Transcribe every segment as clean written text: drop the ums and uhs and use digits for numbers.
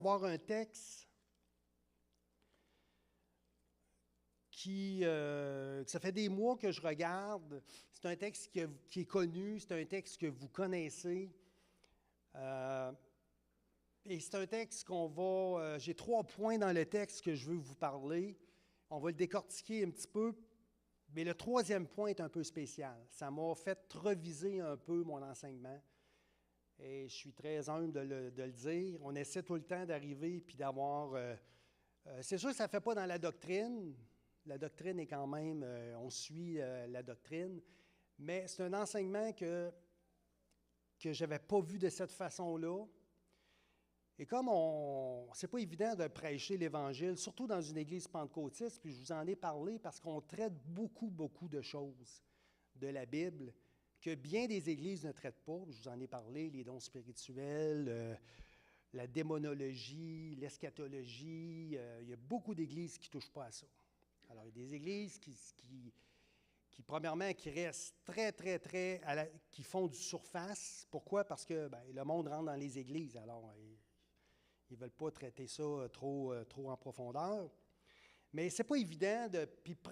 Avoir un texte que ça fait des mois que je regarde. C'est un texte qui est connu, c'est un texte que vous connaissez. Et c'est un texte j'ai 3 points dans le texte que je veux vous parler. On va le décortiquer un petit peu. Mais le 3e point est un peu spécial. Ça m'a fait reviser un peu mon enseignement. Et je suis très humble de le dire. On essaie tout le temps d'arriver puis d'avoir... c'est sûr que ça ne fait pas dans la doctrine. La doctrine est quand même... on suit la doctrine. Mais c'est un enseignement que je n'avais pas vu de cette façon-là. Et comme c'est pas évident de prêcher l'Évangile, surtout dans une église pentecôtiste, puis je vous en ai parlé parce qu'on traite beaucoup, beaucoup de choses de la Bible que bien des églises ne traitent pas. Je vous en ai parlé, les dons spirituels, la démonologie, l'eschatologie. Il y a beaucoup d'églises qui ne touchent pas à ça. Alors, il y a des églises qui premièrement, qui restent très, très, très, qui font du surface. Pourquoi? Parce que le monde rentre dans les églises. Alors, ils ne veulent pas traiter ça trop en profondeur. Mais c'est pas évident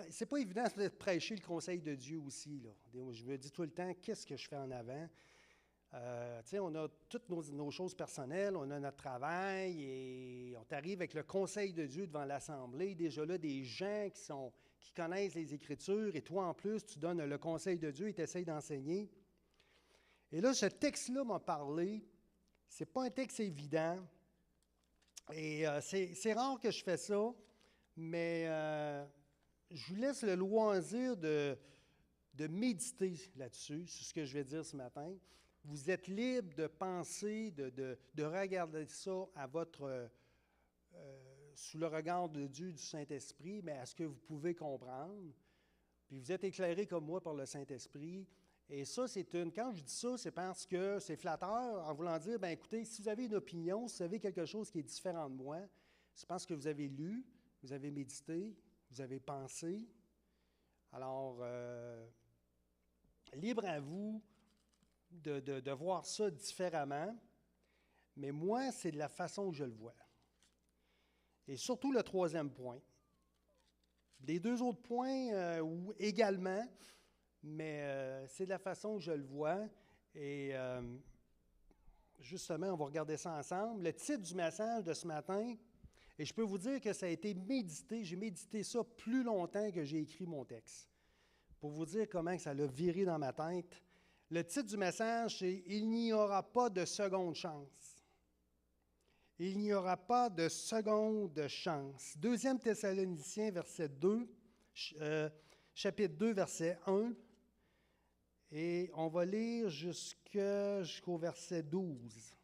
c'est pas évident de prêcher le conseil de Dieu aussi, là. Je me dis tout le temps, qu'est-ce que je fais en avant? On a toutes nos choses personnelles, on a notre travail, et on arrive avec le conseil de Dieu devant l'Assemblée. Déjà là, des gens qui connaissent les Écritures, et toi en plus, tu donnes le conseil de Dieu et tu essaies d'enseigner. Et là, ce texte-là m'a parlé. C'est pas un texte évident. Et c'est rare que je fais ça, mais je vous laisse le loisir de méditer là-dessus, sur ce que je vais dire ce matin. Vous êtes libre de penser, de regarder ça sous le regard de Dieu, du Saint-Esprit, mais à ce que vous pouvez comprendre. Puis vous êtes éclairé comme moi par le Saint-Esprit. Et ça, quand je dis ça, c'est parce que c'est flatteur en voulant dire, écoutez, si vous avez une opinion, si vous avez quelque chose qui est différent de moi, c'est parce que vous avez lu, vous avez médité, vous avez pensé. Alors, libre à vous de voir ça différemment, mais moi, c'est de la façon que je le vois. Et surtout le 3e point. Les 2 autres points, également, mais c'est de la façon que je le vois. Et justement, on va regarder ça ensemble. Le titre du message de ce matin, et je peux vous dire que ça a été médité, j'ai médité ça plus longtemps que j'ai écrit mon texte, pour vous dire comment ça l'a viré dans ma tête. Le titre du message, c'est « Il n'y aura pas de seconde chance ». Il n'y aura pas de seconde chance. 2 Thessaloniciens, chapitre 2, verset 1. Et on va lire jusqu'au verset 12.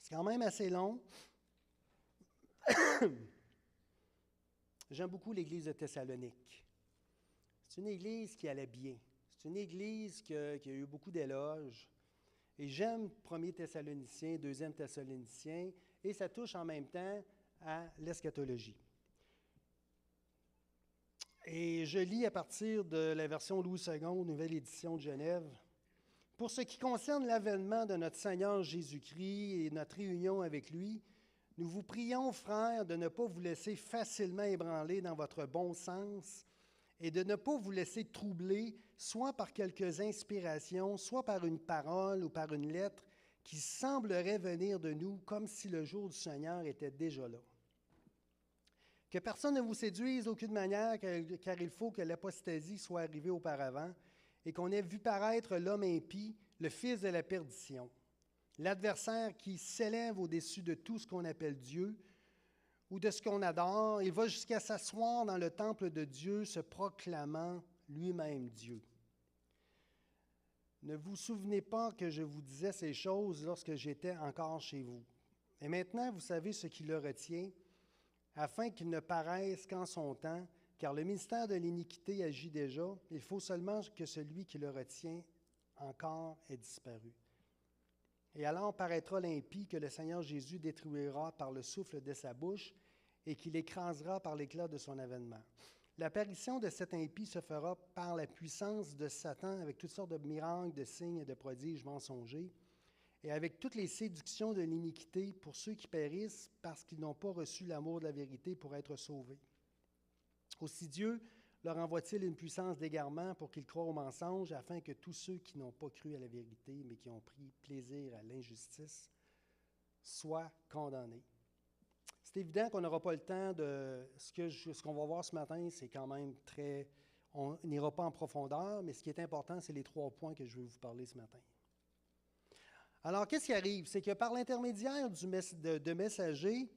C'est quand même assez long. J'aime beaucoup l'église de Thessalonique. C'est une église qui allait bien. C'est une église qui a eu beaucoup d'éloges. Et j'aime 1er Thessaloniciens, 2 Thessaloniciens, et ça touche en même temps à l'eschatologie. Et je lis à partir de la version Louis II, nouvelle édition de Genève. « Pour ce qui concerne l'avènement de notre Seigneur Jésus-Christ et notre réunion avec lui, nous vous prions, frères, de ne pas vous laisser facilement ébranler dans votre bon sens et de ne pas vous laisser troubler, soit par quelques inspirations, soit par une parole ou par une lettre qui semblerait venir de nous comme si le jour du Seigneur était déjà là. Que personne ne vous séduise d'aucune manière, car il faut que l'apostasie soit arrivée auparavant et qu'on ait vu paraître l'homme impie, le fils de la perdition, l'adversaire qui s'élève au-dessus de tout ce qu'on appelle Dieu ou de ce qu'on adore. Il va jusqu'à s'asseoir dans le temple de Dieu, se proclamant lui-même Dieu. Ne vous souvenez pas que je vous disais ces choses lorsque j'étais encore chez vous. Et maintenant, vous savez ce qui le retient, afin qu'il ne paraisse qu'en son temps, car le ministère de l'iniquité agit déjà. Il faut seulement que celui qui le retient encore ait disparu. Et alors paraîtra l'impie que le Seigneur Jésus détruira par le souffle de sa bouche et qu'il écrasera par l'éclat de son avènement. L'apparition de cet impie se fera par la puissance de Satan avec toutes sortes de miracles, de signes et de prodiges mensongers. et avec toutes les séductions de l'iniquité pour ceux qui périssent parce qu'ils n'ont pas reçu l'amour de la vérité pour être sauvés. Aussi Dieu leur envoie-t-il une puissance d'égarement pour qu'ils croient au mensonge, afin que tous ceux qui n'ont pas cru à la vérité, mais qui ont pris plaisir à l'injustice, soient condamnés. C'est évident qu'on n'aura pas le temps de... Ce qu'on va voir ce matin, c'est quand même très... On n'ira pas en profondeur, mais ce qui est important, c'est les 3 points que je veux vous parler ce matin. Alors, qu'est-ce qui arrive? C'est que par l'intermédiaire de messagers,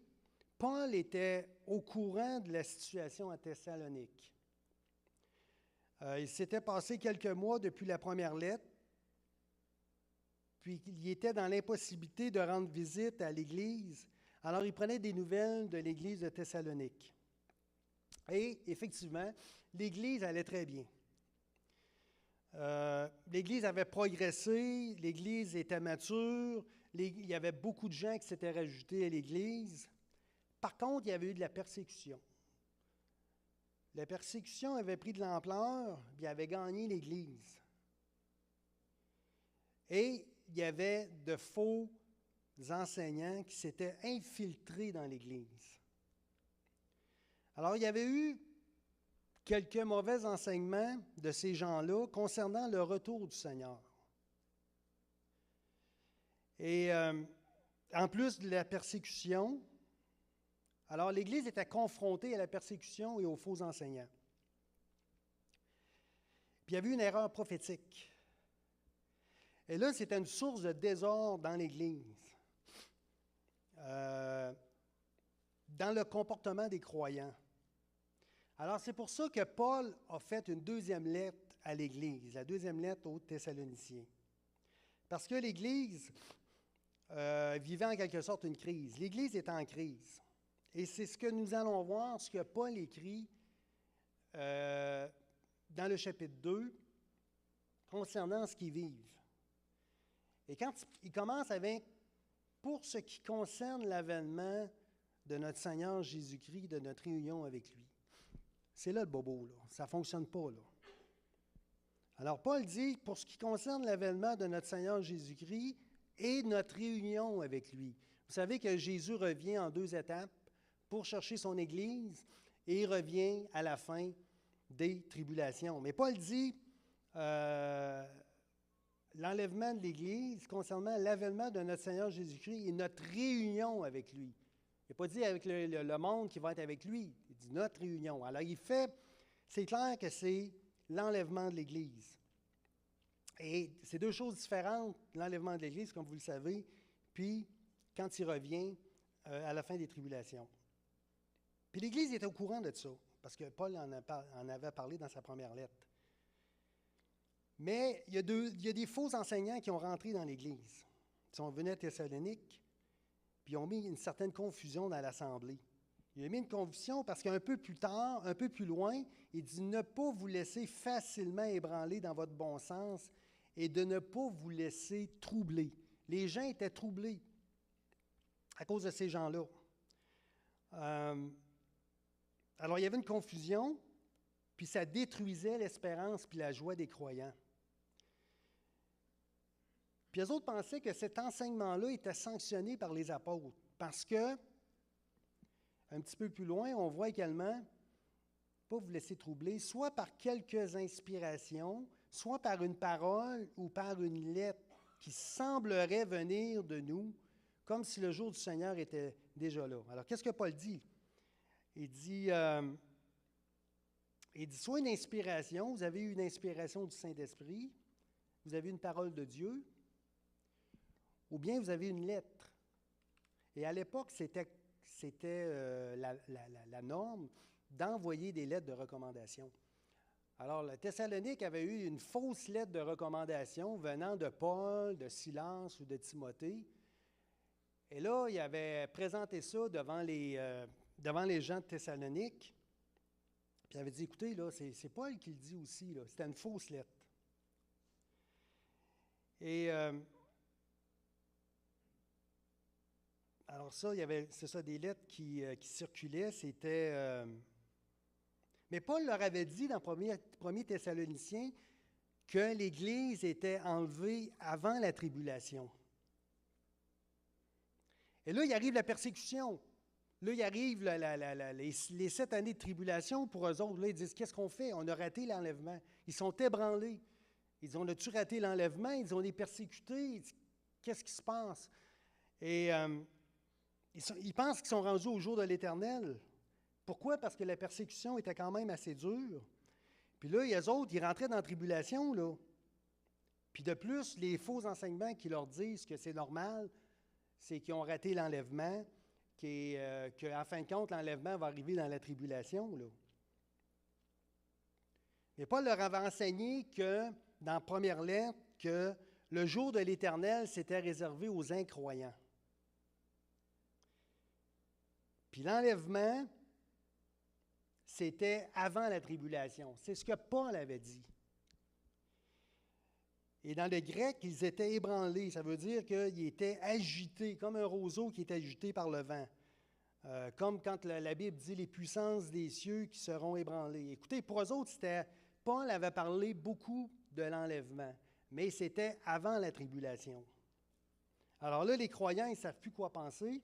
Paul était au courant de la situation à Thessalonique. Il s'était passé quelques mois depuis la première lettre, puis il était dans l'impossibilité de rendre visite à l'Église. Alors, il prenait des nouvelles de l'Église de Thessalonique. Et effectivement, l'Église allait très bien. L'Église avait progressé, l'Église était mature, il y avait beaucoup de gens qui s'étaient rajoutés à l'Église. Par contre, il y avait eu de la persécution. La persécution avait pris de l'ampleur, puis avait gagné l'Église. Et il y avait de faux enseignants qui s'étaient infiltrés dans l'Église. Alors, il y avait eu quelques mauvais enseignements de ces gens-là concernant le retour du Seigneur. Et en plus de la persécution, alors l'Église était confrontée à la persécution et aux faux enseignants. Puis il y avait eu une erreur prophétique. Et là, c'était une source de désordre dans l'Église, dans le comportement des croyants. Alors, c'est pour ça que Paul a fait une deuxième lettre à l'Église, la deuxième lettre aux Thessaloniciens. Parce que l'Église vivait en quelque sorte une crise. L'Église est en crise. Et c'est ce que nous allons voir, ce que Paul écrit dans le chapitre 2 concernant ce qu'ils vivent. Et quand il commence avec « Pour ce qui concerne l'avènement de notre Seigneur Jésus-Christ, de notre réunion avec lui ». C'est là le bobo, là. Ça ne fonctionne pas, là. Alors, Paul dit, pour ce qui concerne l'avènement de notre Seigneur Jésus-Christ et notre réunion avec lui. Vous savez que Jésus revient en 2 étapes pour chercher son Église et il revient à la fin des tribulations. Mais Paul dit, l'enlèvement de l'Église concernant l'avènement de notre Seigneur Jésus-Christ et notre réunion avec lui. Il n'a pas dit avec le monde qui va être avec lui. Il dit notre réunion. Alors, c'est clair que c'est l'enlèvement de l'Église. Et c'est 2 choses différentes, l'enlèvement de l'Église, comme vous le savez, puis quand il revient à la fin des tribulations. Puis l'Église était au courant de ça, parce que Paul en avait parlé dans sa première lettre. Mais il y a des faux enseignants qui ont rentré dans l'Église. Ils sont venus à Thessalonique, puis ils ont mis une certaine confusion dans l'Assemblée. Il a mis une confusion parce qu'un peu plus tard, un peu plus loin, il dit « Ne pas vous laisser facilement ébranler dans votre bon sens et de ne pas vous laisser troubler. » Les gens étaient troublés à cause de ces gens-là. Alors, il y avait une confusion, puis ça détruisait l'espérance puis la joie des croyants. Puis les autres pensaient que cet enseignement-là était sanctionné par les apôtres, parce que, un petit peu plus loin, on voit également, pas vous laisser troubler, soit par quelques inspirations, soit par une parole ou par une lettre qui semblerait venir de nous, comme si le jour du Seigneur était déjà là. Alors, qu'est-ce que Paul dit? Il dit, soit une inspiration, vous avez eu une inspiration du Saint-Esprit, vous avez une parole de Dieu, ou bien vous avez une lettre. Et à l'époque, c'était la norme d'envoyer des lettres de recommandation. Alors, la Thessalonique avait eu une fausse lettre de recommandation venant de Paul, de Silas ou de Timothée. Et là, il avait présenté ça devant les gens de Thessalonique. Puis il avait dit, écoutez, là, c'est Paul qui le dit aussi, là, c'était une fausse lettre. Et alors ça, c'est ça, des lettres qui circulaient, c'était... mais Paul leur avait dit dans 1 Thessaloniciens que l'Église était enlevée avant la tribulation. Et là, il arrive la persécution. Là, il arrive les 7 années de tribulation pour eux autres. Là, ils disent, qu'est-ce qu'on fait? On a raté l'enlèvement. Ils sont ébranlés. Ils disent, on a-tu raté l'enlèvement? Ils ont été persécutés. Qu'est-ce qui se passe? Et ils pensent qu'ils sont rendus au jour de l'Éternel. Pourquoi? Parce que la persécution était quand même assez dure. Puis là, eux autres, ils rentraient dans la tribulation, là. Puis de plus, les faux enseignements qui leur disent que c'est normal, c'est qu'ils ont raté l'enlèvement, qu'en fin de compte, l'enlèvement va arriver dans la tribulation, là. Mais Paul leur avait enseigné que, dans la première lettre, que le jour de l'Éternel, c'était réservé aux incroyants. Puis l'enlèvement, c'était avant la tribulation. C'est ce que Paul avait dit. Et dans le grec, ils étaient ébranlés. Ça veut dire qu'ils étaient agités, comme un roseau qui est agité par le vent. Comme quand la Bible dit les puissances des cieux qui seront ébranlées. Écoutez, pour eux autres, Paul avait parlé beaucoup de l'enlèvement, mais c'était avant la tribulation. Alors là, les croyants, ils ne savent plus quoi penser.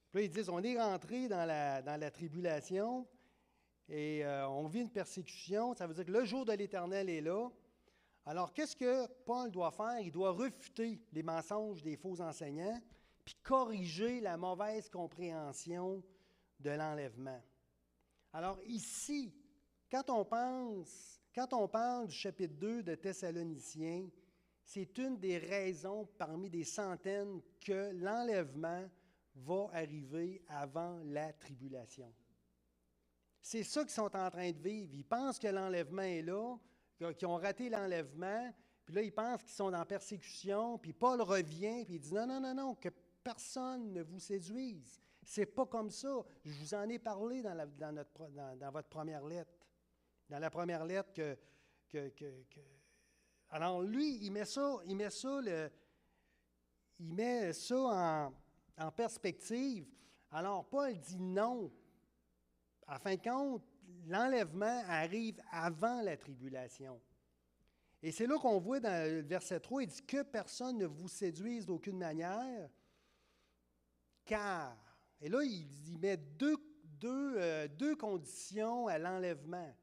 Puis là, ils disent, on est rentré dans la tribulation et on vit une persécution. Ça veut dire que le jour de l'Éternel est là. Alors, qu'est-ce que Paul doit faire? Il doit refuter les mensonges des faux enseignants puis corriger la mauvaise compréhension de l'enlèvement. Alors ici, quand on parle du chapitre 2 de Thessaloniciens, c'est une des raisons parmi des centaines que l'enlèvement va arriver avant la tribulation. C'est ça qu'ils sont en train de vivre. Ils pensent que l'enlèvement est là, qu'ils ont raté l'enlèvement, puis là, ils pensent qu'ils sont en persécution, puis Paul revient, puis il dit non, que personne ne vous séduise. C'est pas comme ça. Je vous en ai parlé dans votre première lettre. Dans la première lettre Alors lui, il met ça en perspective. Alors Paul dit non. En fin de compte, l'enlèvement arrive avant la tribulation. Et c'est là qu'on voit dans le verset 3, il dit que personne ne vous séduise d'aucune manière, car, et là, il met deux conditions à l'enlèvement.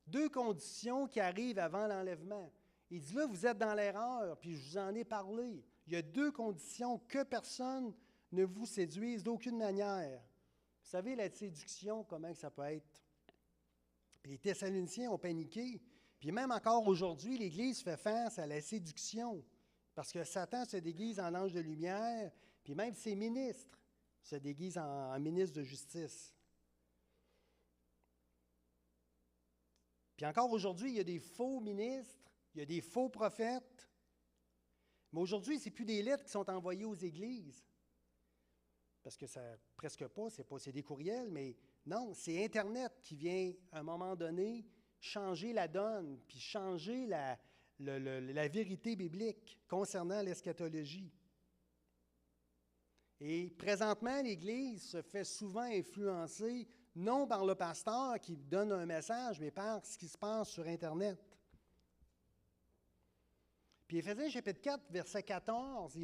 2 conditions qui arrivent avant l'enlèvement. Il dit là, vous êtes dans l'erreur, puis je vous en ai parlé. Il y a 2 conditions, que personne ne vous séduise d'aucune manière. Vous savez, la séduction, comment ça peut être? Les Thessaloniciens ont paniqué. Puis même encore aujourd'hui, l'Église fait face à la séduction. Parce que Satan se déguise en ange de lumière, puis même ses ministres se déguisent en ministres de justice. Puis encore aujourd'hui, il y a des faux ministres, il y a des faux prophètes. Mais aujourd'hui, ce n'est plus des lettres qui sont envoyées aux églises. Parce que ça, presque pas, c'est des courriels, mais non, c'est Internet qui vient, à un moment donné, changer la donne, puis changer la vérité biblique concernant l'eschatologie. Et présentement, l'Église se fait souvent influencer, non par le pasteur qui donne un message, mais par ce qui se passe sur Internet. Puis Éphésiens chapitre 4, verset 14,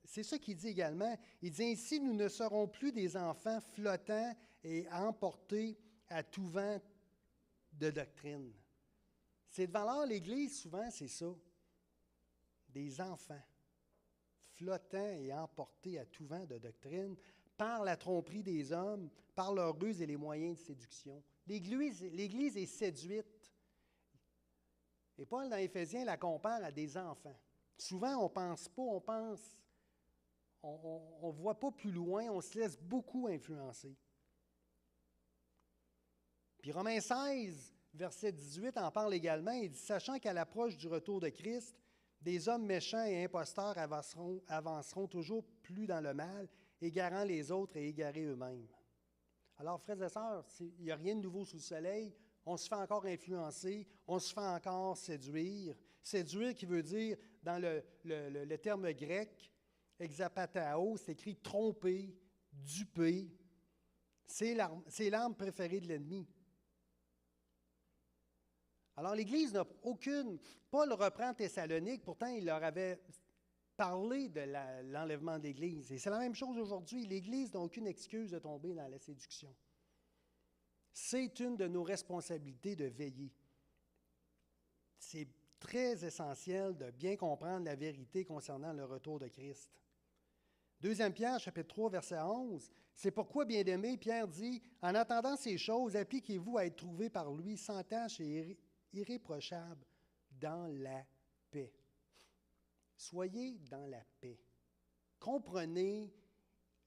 c'est ça qu'il dit également. Il dit « Ainsi, nous ne serons plus des enfants flottants et emportés à tout vent de doctrine. » C'est de valeur, l'Église, souvent, c'est ça. Des enfants flottants et emportés à tout vent de doctrine par la tromperie des hommes, par leurs ruses et les moyens de séduction. L'Église est séduite. Et Paul, dans Éphésiens, la compare à des enfants. Souvent, on ne pense pas, on ne voit pas plus loin, on se laisse beaucoup influencer. Puis Romains 16, verset 18, en parle également. Il dit « Sachant qu'à l'approche du retour de Christ, des hommes méchants et imposteurs avanceront toujours plus dans le mal, égarant les autres et égarés eux-mêmes. » Alors, frères et sœurs, il n'y a rien de nouveau sous le soleil. On se fait encore influencer, on se fait encore séduire. Séduire qui veut dire, dans le terme grec, exapatao, c'est écrit tromper, duper. C'est l'arme préférée de l'ennemi. Alors, l'Église n'a aucune. Paul reprend Thessalonique, pourtant il leur avait parler de l'enlèvement de l'Église. Et c'est la même chose aujourd'hui. L'Église n'a aucune excuse de tomber dans la séduction. C'est une de nos responsabilités de veiller. C'est très essentiel de bien comprendre la vérité concernant le retour de Christ. 2 Pierre, chapitre 3, verset 11, « C'est pourquoi, bien-aimés, Pierre dit, « En attendant ces choses, appliquez-vous à être trouvés par lui sans tache et irréprochable dans la paix. » Soyez dans la paix. Comprenez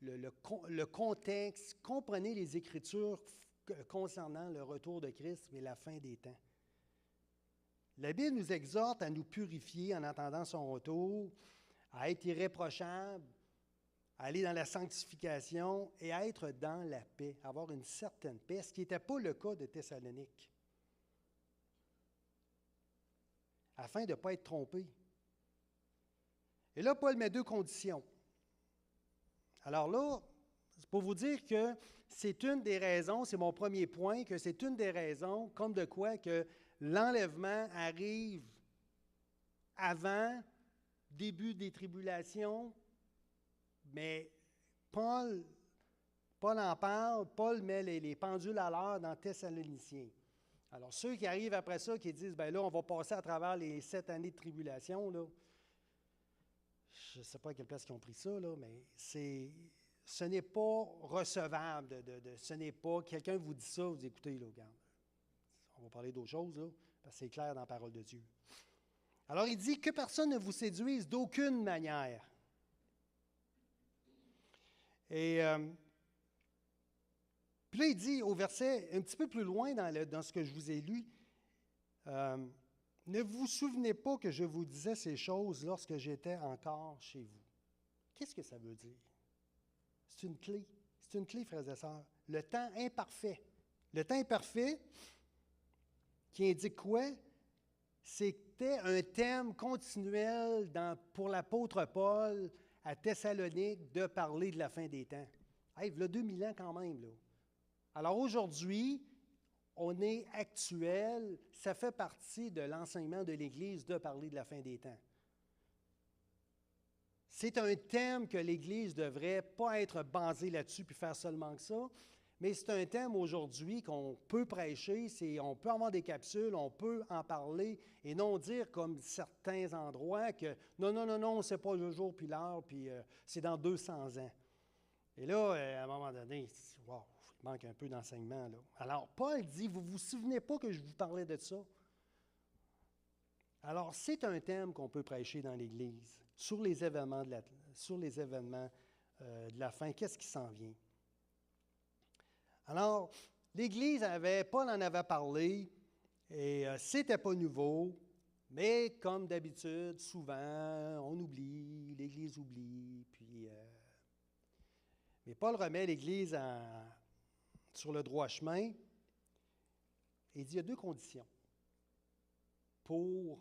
le contexte, comprenez les Écritures concernant le retour de Christ et la fin des temps. La Bible nous exhorte à nous purifier en attendant son retour, à être irréprochables, à aller dans la sanctification et à être dans la paix, avoir une certaine paix, ce qui n'était pas le cas de Thessalonique, afin de ne pas être trompé. Et là, Paul met 2 conditions. Alors là, c'est pour vous dire que c'est une des raisons, c'est mon premier point, que c'est une des raisons, comme de quoi que l'enlèvement arrive avant, début des tribulations, mais Paul en parle, Paul met les pendules à l'heure dans Thessaloniciens. Alors, ceux qui arrivent après ça, qui disent, bien là, on va passer à travers les 7 années de tribulation, là, je ne sais pas à quelle place ils ont pris ça, là, mais ce n'est pas recevable. Ce n'est pas, quelqu'un vous dit ça, vous dites, écoutez, là, regarde, on va parler d'autre chose, là, parce que c'est clair dans la parole de Dieu. Alors, il dit que personne ne vous séduise d'aucune manière. Et puis là, il dit au verset, un petit peu plus loin dans ce que je vous ai lu, ne vous souvenez pas que je vous disais ces choses lorsque j'étais encore chez vous. Qu'est-ce que ça veut dire? C'est une clé. C'est une clé, frères et sœurs. Le temps imparfait. Le temps imparfait, qui indique quoi? C'était un thème continuel pour l'apôtre Paul à Thessalonique de parler de la fin des temps. Hey, il y a 2000 ans quand même, là. Alors aujourd'hui, on est actuel, ça fait partie de l'enseignement de l'Église de parler de la fin des temps. C'est un thème que l'Église ne devrait pas être basée là-dessus puis faire seulement que ça, mais c'est un thème aujourd'hui qu'on peut prêcher, on peut avoir des capsules, on peut en parler et non dire comme certains endroits que non, c'est pas le jour puis l'heure, puis c'est dans 200 ans. Et là, à un moment donné, wow, il manque un peu d'enseignement, là. Alors, Paul dit, vous ne vous souvenez pas que je vous parlais de ça? Alors, c'est un thème qu'on peut prêcher dans l'Église, sur les événements de la fin. Qu'est-ce qui s'en vient? Alors, l'Église Paul en avait parlé, et c'était pas nouveau, mais comme d'habitude, souvent, on oublie, l'Église oublie, puis... mais Paul remet l'Église sur le droit chemin, et il dit, il y a 2 conditions. On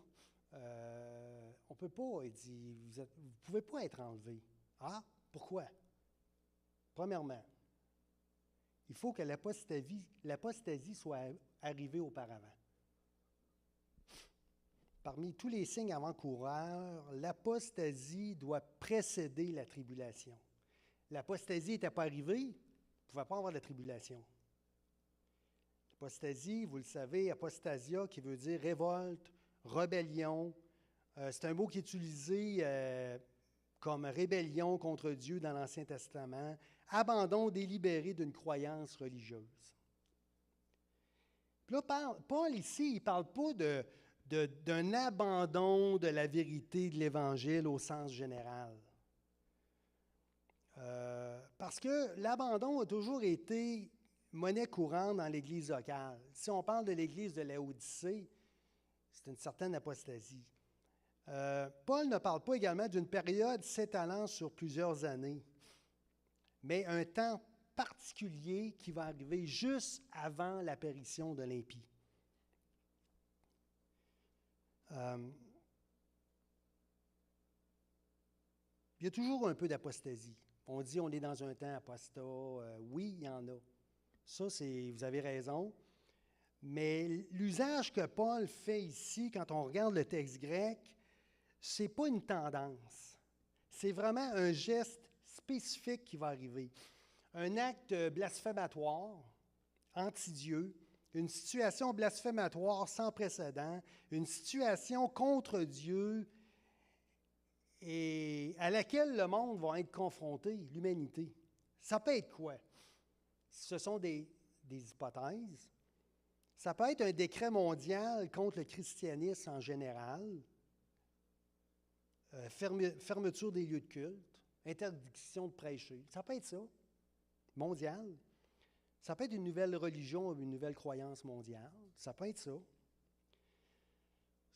ne peut pas, il dit, vous ne pouvez pas être enlevé. Ah, pourquoi? Premièrement, il faut que l'apostasie soit arrivée auparavant. Parmi tous les signes avant-coureurs, l'apostasie doit précéder la tribulation. L'apostasie n'était pas arrivée, il ne pouvait pas avoir de tribulation. L'apostasie, vous le savez, apostasia qui veut dire révolte, rébellion. C'est un mot qui est utilisé comme rébellion contre Dieu dans l'Ancien Testament, abandon délibéré d'une croyance religieuse. Puis là, Paul ici, il ne parle pas d'un abandon de la vérité de l'Évangile au sens général. Parce que l'abandon a toujours été monnaie courante dans l'Église locale. Si on parle de l'Église de Laodicée, c'est une certaine apostasie. Paul ne parle pas également d'une période s'étalant sur plusieurs années, mais un temps particulier qui va arriver juste avant l'apparition de l'impie. Il y a toujours un peu d'apostasie. On dit on est dans un temps apostat. Oui, il y en a. Ça, vous avez raison. Mais l'usage que Paul fait ici, quand on regarde le texte grec, ce n'est pas une tendance. c'est vraiment un geste spécifique qui va arriver. Un acte blasphématoire, anti-Dieu, une situation blasphématoire sans précédent, une situation contre Dieu et à laquelle le monde va être confronté, l'humanité. Ça peut être quoi? Ce sont des hypothèses. Ça peut être un décret mondial contre le christianisme en général, fermeture des lieux de culte, interdiction de prêcher. Ça peut être ça, mondial. Ça peut être une nouvelle religion, une nouvelle croyance mondiale. Ça peut être ça.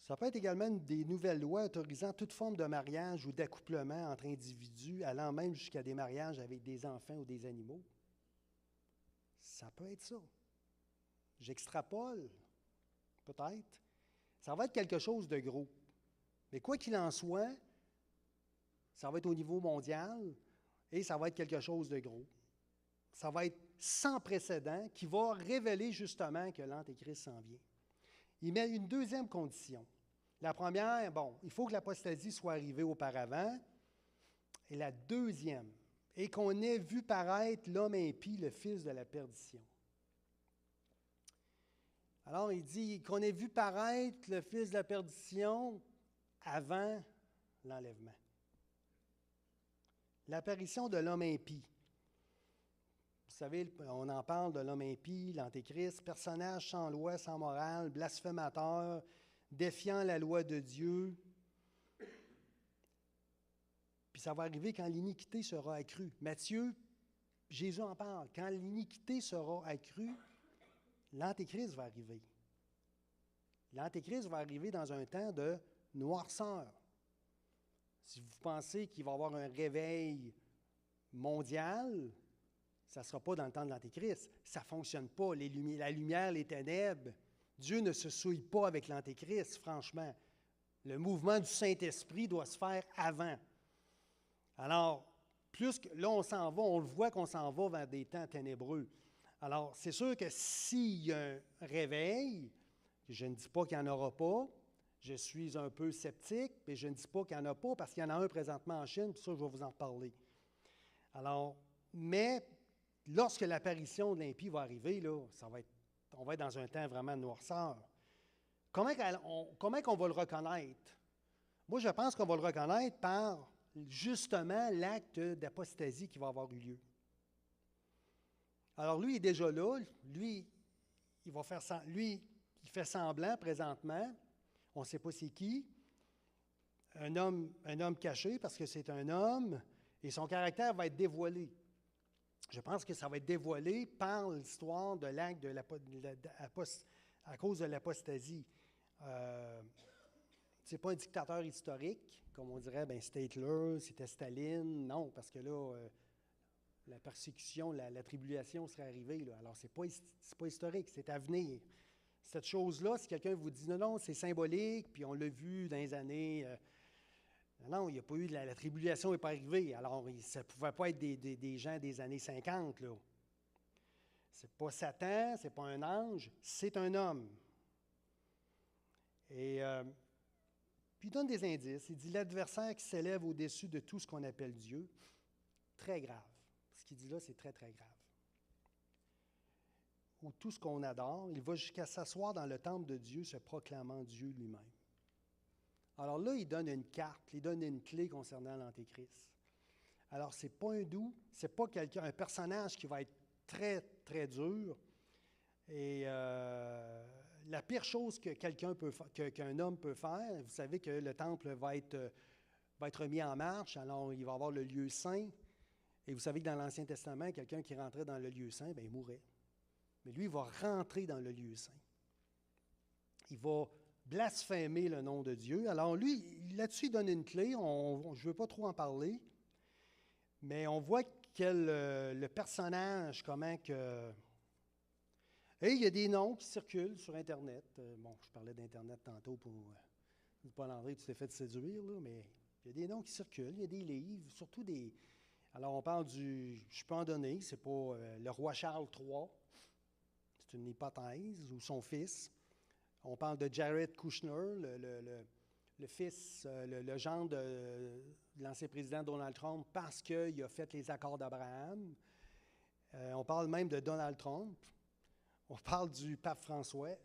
Ça peut être également des nouvelles lois autorisant toute forme de mariage ou d'accouplement entre individus, allant même jusqu'à des mariages avec des enfants ou des animaux. Ça peut être ça. J'extrapole, peut-être. Ça va être quelque chose de gros. Mais quoi qu'il en soit, ça va être au niveau mondial et ça va être quelque chose de gros. Ça va être sans précédent qui va révéler justement que l'Antéchrist s'en vient. Il met une deuxième condition. La première, il faut que l'apostasie soit arrivée auparavant. Et la deuxième, et qu'on ait vu paraître l'homme impie, le fils de la perdition. Alors, il dit qu'on ait vu paraître le fils de la perdition avant l'enlèvement. L'apparition de l'homme impie. Vous savez, on en parle de l'homme impie, l'Antéchrist, personnage sans loi, sans morale, blasphémateur, défiant la loi de Dieu. Puis ça va arriver quand l'iniquité sera accrue. Matthieu, Jésus en parle. Quand l'iniquité sera accrue, l'Antéchrist va arriver. L'Antéchrist va arriver dans un temps de noirceur. Si vous pensez qu'il va y avoir un réveil mondial, ça ne sera pas dans le temps de l'Antéchrist. Ça ne fonctionne pas. La lumière, les ténèbres. Dieu ne se souille pas avec l'Antéchrist, franchement. Le mouvement du Saint-Esprit doit se faire avant. Alors, plus que là, on s'en va, on le voit qu'on s'en va vers des temps ténébreux. Alors, c'est sûr que s'il y a un réveil, je ne dis pas qu'il n'y en aura pas, je suis un peu sceptique, mais je ne dis pas qu'il n'y en a pas parce qu'il y en a un présentement en Chine, puis ça, je vais vous en reparler. Alors, mais lorsque l'apparition de l'impie va arriver, là, on va être dans un temps vraiment de noirceur. Comment on va le reconnaître? Moi, je pense qu'on va le reconnaître par justement l'acte d'apostasie qui va avoir eu lieu. Alors, lui, il est déjà là. Lui, il fait semblant présentement. On ne sait pas c'est qui. Un homme caché, parce que c'est un homme, et son caractère va être dévoilé. Je pense que ça va être dévoilé par l'histoire de l'acte à cause de l'apostasie. Ce n'est pas un dictateur historique, comme on dirait, c'était Hitler, c'était Staline. Non, parce que là, la persécution, la tribulation serait arrivée. Là. Alors, ce n'est pas historique, c'est à venir. Cette chose-là, si quelqu'un vous dit non, c'est symbolique, puis on l'a vu dans les années. Non, il n'y a pas eu la tribulation n'est pas arrivée. Alors, ça ne pouvait pas être des gens des années 50. Là. Ce n'est pas Satan, ce n'est pas un ange, c'est un homme. Et puis il donne des indices. Il dit l'adversaire qui s'élève au-dessus de tout ce qu'on appelle Dieu. Très grave. Ce qu'il dit là, c'est très, très grave. Ou tout ce qu'on adore, il va jusqu'à s'asseoir dans le temple de Dieu, se proclamant Dieu lui-même. Alors là, il donne une carte, il donne une clé concernant l'Antéchrist. Alors, ce n'est pas un doux, ce n'est pas un personnage qui va être très, très dur. Et la pire chose que qu'un homme peut faire, vous savez que le temple va être mis en marche, alors il va y avoir le lieu saint. Et vous savez que dans l'Ancien Testament, quelqu'un qui rentrait dans le lieu saint, il mourait. Mais lui, il va rentrer dans le lieu saint. Il va blasphémer le nom de Dieu. Alors lui, là-dessus, il donne une clé. Je ne veux pas trop en parler. Mais on voit le personnage, comment que... Et il y a des noms qui circulent sur Internet. Je parlais d'Internet tantôt pour Paul-André, tu t'es fait séduire, là, mais il y a des noms qui circulent, il y a des livres, surtout des... Alors, on parle je peux en donner, c'est pas le roi Charles III, c'est une hypothèse, ou son fils. On parle de Jared Kushner, le fils, le gendre l'ancien président Donald Trump parce qu'il a fait les accords d'Abraham. On parle même de Donald Trump. On parle du pape François.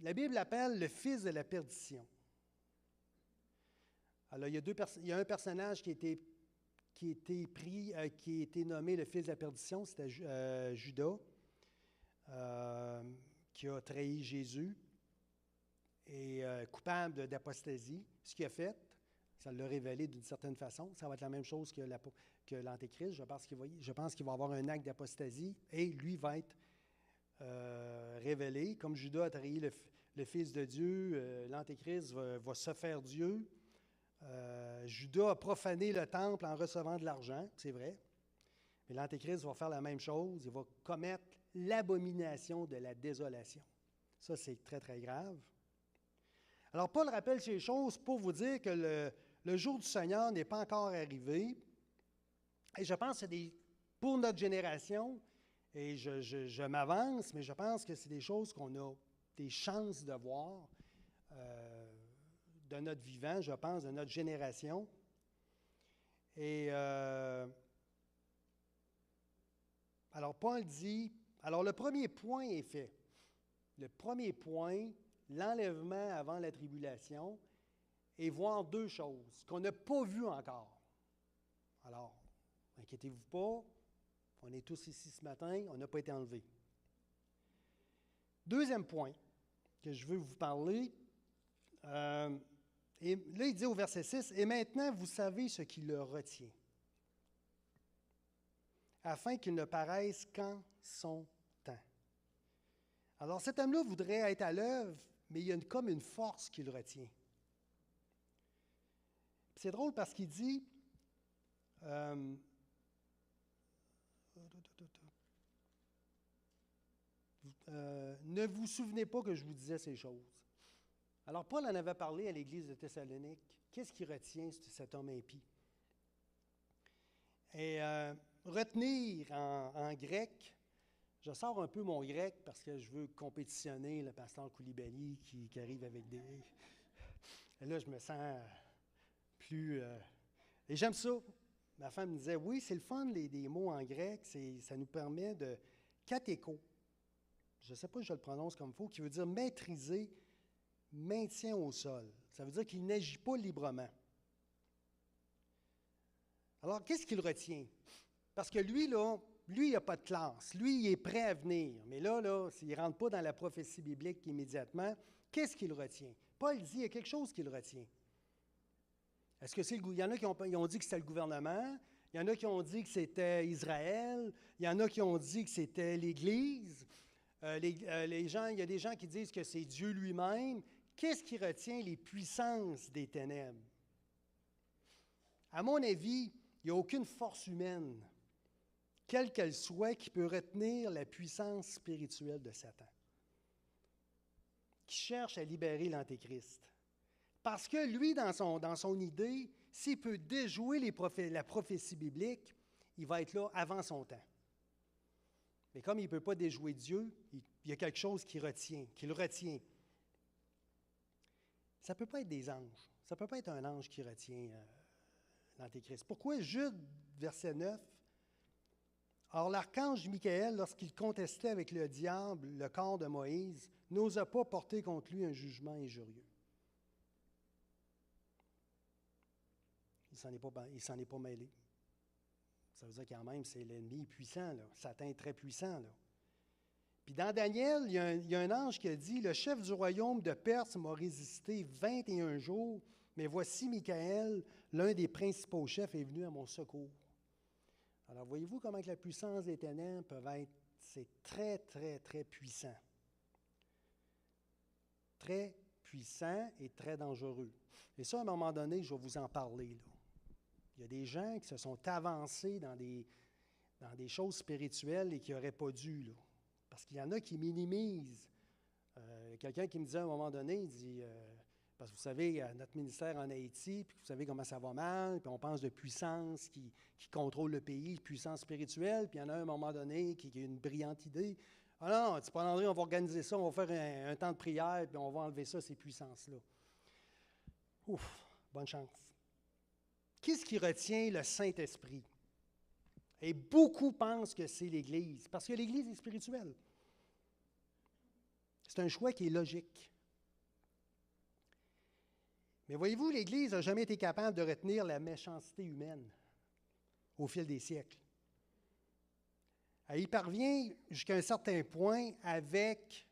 La Bible l'appelle le fils de la perdition. Alors, il y a un personnage qui a été nommé le fils de la perdition, c'était Judas, qui a trahi Jésus et coupable d'apostasie. Ce qu'il a fait, ça l'a révélé d'une certaine façon. Ça va être la même chose que l'Antéchrist. Je pense qu'il va avoir un acte d'apostasie et lui va être révélé. Comme Judas a trahi le Fils de Dieu, l'Antéchrist va se faire Dieu. Judas a profané le temple en recevant de l'argent, c'est vrai. Mais l'Antéchrist va faire la même chose. Il va commettre l'abomination de la désolation. Ça, c'est très, très grave. Alors, Paul rappelle ces choses pour vous dire que le jour du Seigneur n'est pas encore arrivé. Et je pense que pour notre génération, et je m'avance, mais je pense que c'est des choses qu'on a des chances de voir de notre vivant, je pense, de notre génération. Et alors, Paul dit, alors le premier point est fait. Le premier point, l'enlèvement avant la tribulation, et voir deux choses qu'on n'a pas vues encore. Alors, inquiétez-vous pas, on est tous ici ce matin, on n'a pas été enlevés. Deuxième point que je veux vous parler, et là il dit au verset 6, « Et maintenant vous savez ce qui le retient, afin qu'il ne paraisse qu'en son temps. » Alors cet homme-là voudrait être à l'œuvre, mais il y a comme une force qui le retient. C'est drôle parce qu'il dit, ne vous souvenez pas que je vous disais ces choses. Alors, Paul en avait parlé à l'église de Thessalonique. Qu'est-ce qui retient cet homme impie? Et retenir en grec, je sors un peu mon grec parce que je veux compétitionner le pasteur Koulibaly qui arrive avec des... Et là, je me sens plus... Et j'aime ça. Ma femme me disait, oui, c'est le fun, des mots en grec, ça nous permet de... Katéko, je ne sais pas si je le prononce comme il faut, qui veut dire maîtriser, maintien au sol. Ça veut dire qu'il n'agit pas librement. Alors, qu'est-ce qu'il retient? Parce que lui, il n'a pas de classe. Lui, il est prêt à venir. Mais là, s'il ne rentre pas dans la prophétie biblique immédiatement, qu'est-ce qu'il retient? Paul dit, il y a quelque chose qu'il retient. Est-ce que c'est il y en a qui ont dit que c'était le gouvernement, il y en a qui ont dit que c'était Israël, il y en a qui ont dit que c'était l'Église, il y a des gens qui disent que c'est Dieu lui-même. Qu'est-ce qui retient les puissances des ténèbres? À mon avis, il n'y a aucune force humaine, quelle qu'elle soit, qui peut retenir la puissance spirituelle de Satan, qui cherche à libérer l'Antéchrist. Parce que lui, dans son idée, s'il peut déjouer la prophétie biblique, il va être là avant son temps. Mais comme il ne peut pas déjouer Dieu, il y a quelque chose qui le retient. Ça ne peut pas être des anges. Ça ne peut pas être un ange qui retient l'Antéchrist. Pourquoi Jude, verset 9, « Or l'archange Michael, lorsqu'il contestait avec le diable le corps de Moïse, n'osa pas porter contre lui un jugement injurieux. » Il ne s'en est pas mêlé. Ça veut dire quand même, c'est l'ennemi puissant, là. Satan est très puissant, là. Puis dans Daniel, il y a un ange qui a dit, « Le chef du royaume de Perse m'a résisté 21 jours, mais voici Michael, l'un des principaux chefs, est venu à mon secours. » Alors voyez-vous comment que la puissance des ténèbres peut être, c'est très, très, très puissant. Très puissant et très dangereux. Et ça, à un moment donné, je vais vous en parler, là. Il y a des gens qui se sont avancés dans des choses spirituelles et qui n'auraient pas dû, là. Parce qu'il y en a qui minimisent. Quelqu'un qui me disait à un moment donné, il dit, parce que vous savez, notre ministère en Haïti, puis vous savez comment ça va mal, puis on pense de puissance qui contrôle le pays, puissance spirituelle, puis il y en a un moment donné qui a une brillante idée. Ah non, tu Paul André, on va organiser ça, on va faire un temps de prière, puis on va enlever ça, ces puissances-là. Ouf, bonne chance. Qu'est-ce qui retient le Saint-Esprit? Et beaucoup pensent que c'est l'Église, parce que l'Église est spirituelle. C'est un choix qui est logique. Mais voyez-vous, l'Église n'a jamais été capable de retenir la méchanceté humaine au fil des siècles. Elle y parvient jusqu'à un certain point avec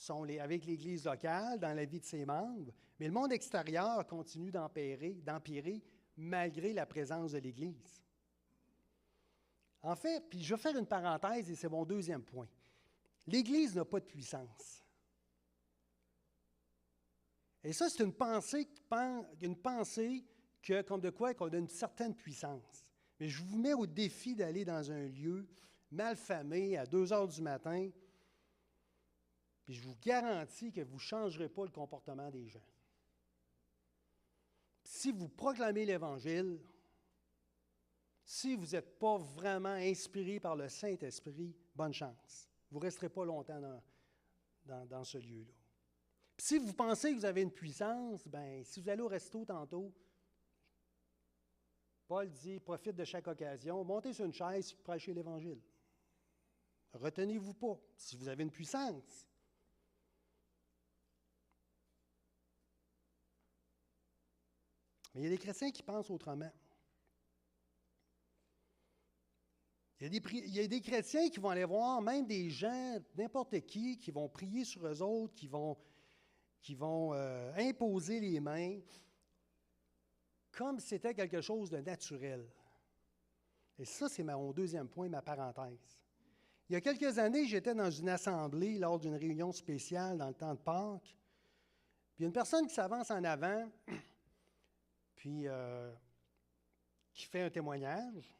l'Église locale, dans la vie de ses membres, mais le monde extérieur continue d'empirer malgré la présence de l'Église. En fait, puis je vais faire une parenthèse et c'est mon deuxième point. L'Église n'a pas de puissance. Et ça, c'est une pensée que, comme de quoi, qu'on a une certaine puissance. Mais je vous mets au défi d'aller dans un lieu malfamé à 2 heures du matin, puis je vous garantis que vous ne changerez pas le comportement des gens. Si vous proclamez l'Évangile, si vous n'êtes pas vraiment inspiré par le Saint-Esprit, bonne chance. Vous ne resterez pas longtemps dans ce lieu-là. Puis si vous pensez que vous avez une puissance, bien, si vous allez au resto tantôt, Paul dit, profite de chaque occasion, montez sur une chaise, prêchez l'Évangile. Retenez-vous pas, si vous avez une puissance. Mais il y a des chrétiens qui pensent autrement. Il y a des chrétiens qui vont aller voir même des gens, n'importe qui vont prier sur eux autres, qui vont imposer les mains comme si c'était quelque chose de naturel. Et ça, c'est mon deuxième point, ma parenthèse. Il y a quelques années, j'étais dans une assemblée lors d'une réunion spéciale dans le temps de Pâques. Puis il y a une personne qui s'avance en avant, puis qui fait un témoignage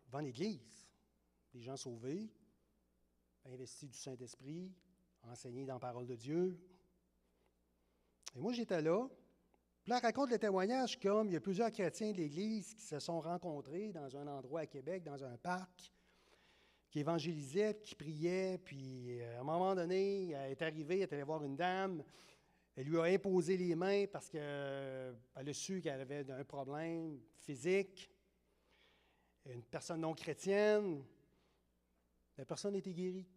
devant l'Église. Des gens sauvés, investis du Saint-Esprit, enseignés dans la parole de Dieu. Et moi, j'étais là. Puis là, elle raconte le témoignage comme il y a plusieurs chrétiens de l'Église qui se sont rencontrés dans un endroit à Québec, dans un parc, qui évangélisaient, qui priaient. Puis à un moment donné, elle est arrivée, elle est allée voir une dame. Elle lui a imposé les mains parce qu'elle a su qu'elle avait un problème physique. Une personne non chrétienne. La personne était guérie.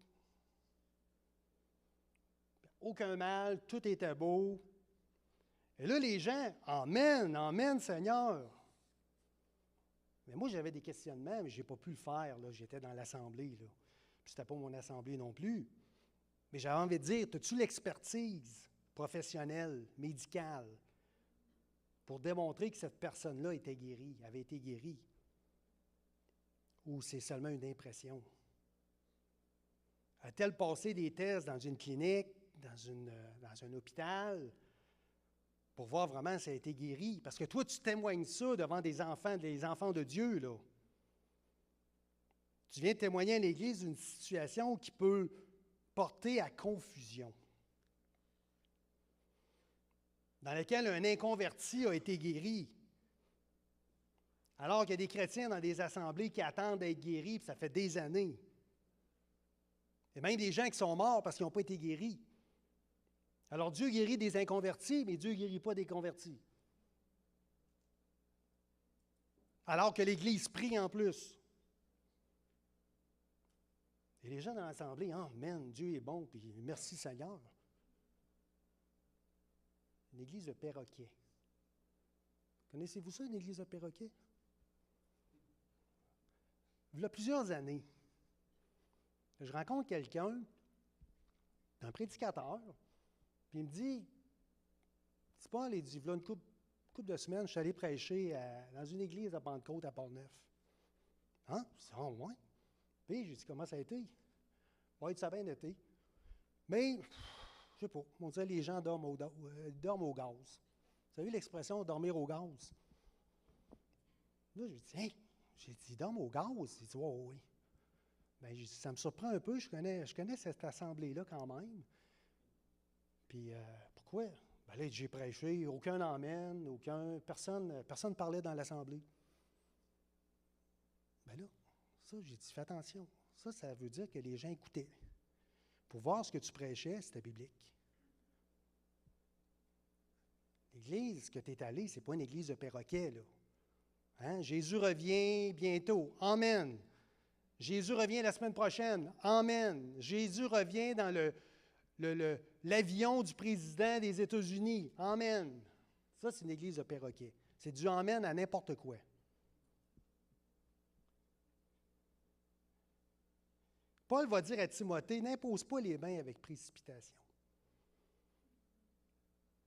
Aucun mal, tout était beau. Et là, les gens, Amen, Amen, Seigneur. Mais moi, j'avais des questionnements, mais je n'ai pas pu le faire. Là. J'étais dans l'assemblée. Là. Puis c'était pas mon assemblée non plus. Mais j'avais envie de dire, as-tu l'expertise professionnelle, médicale, pour démontrer que cette personne-là était guérie, avait été guérie? Ou c'est seulement une impression? A-t-elle passé des tests dans une clinique, dans un hôpital, pour voir vraiment si elle a été guérie? Parce que toi, tu témoignes ça devant des enfants de Dieu, là. Tu viens de témoigner à l'Église d'une situation qui peut porter à confusion, dans laquelle un inconverti a été guéri, alors qu'il y a des chrétiens dans des assemblées qui attendent d'être guéris, puis ça fait des années. Il y a même des gens qui sont morts parce qu'ils n'ont pas été guéris. Alors Dieu guérit des inconvertis, mais Dieu ne guérit pas des convertis. Alors que l'Église prie en plus. Et les gens dans l'assemblée, Amen, Dieu est bon, puis merci Seigneur. Une église de perroquets. Connaissez-vous ça, une église de perroquets? Il y a plusieurs années, je rencontre quelqu'un, un prédicateur, puis il me dit, c'est pas, il dit, voilà une couple de semaines, je suis allé prêcher dans une église à Pentecôte à Port-Neuf. Hein? Je dis, ouais. Puis j'ai dit, comment ça a été? Oui, ça a bien été. Mais, je sais pas, on dirait les gens dorment au gaz. Vous savez l'expression dormir au gaz? Là, j'ai dit, j'ai dit, dorment au gaz? Il dit, oui. Bien, j'ai dit, ça me surprend un peu, je connais cette assemblée-là quand même. Puis, pourquoi? Ben là, j'ai prêché, aucun emmène, personne ne parlait dans l'assemblée. Ben là, ça, j'ai dit, fais attention. Ça veut dire que les gens écoutaient. Pour voir ce que tu prêchais, c'était biblique. L'église que tu es allé, ce n'est pas une église de perroquets, là. Hein? Jésus revient bientôt. Amen. Jésus revient la semaine prochaine. Amen. Jésus revient dans l'avion du président des États-Unis. Amen. Ça, c'est une église de perroquets. C'est du amen à n'importe quoi. Paul va dire à Timothée, n'impose pas les mains avec précipitation.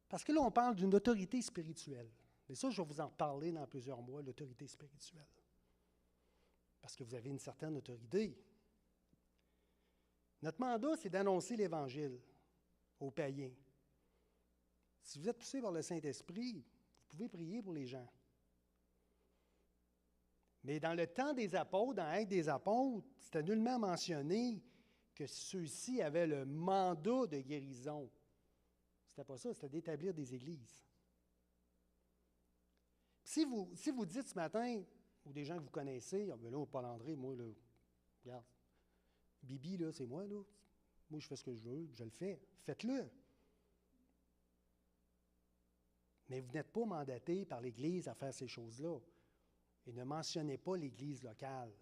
Parce que là, on parle d'une autorité spirituelle. Et ça, je vais vous en reparler dans plusieurs mois, l'autorité spirituelle. Parce que vous avez une certaine autorité. Notre mandat, c'est d'annoncer l'Évangile aux païens. Si vous êtes poussé par le Saint-Esprit, vous pouvez prier pour les gens. Mais dans le temps des apôtres, dans Actes des apôtres, c'était nullement mentionné que ceux-ci avaient le mandat de guérison. C'était pas ça, c'était d'établir des églises. Si vous dites ce matin, ou des gens que vous connaissez, ah, ben là, Paul-André, moi, là, regarde, Bibi, là, c'est moi, là. Moi, je fais ce que je veux, je le fais. Faites-le. Mais vous n'êtes pas mandaté par l'Église à faire ces choses-là. Et ne mentionnez pas l'Église locale.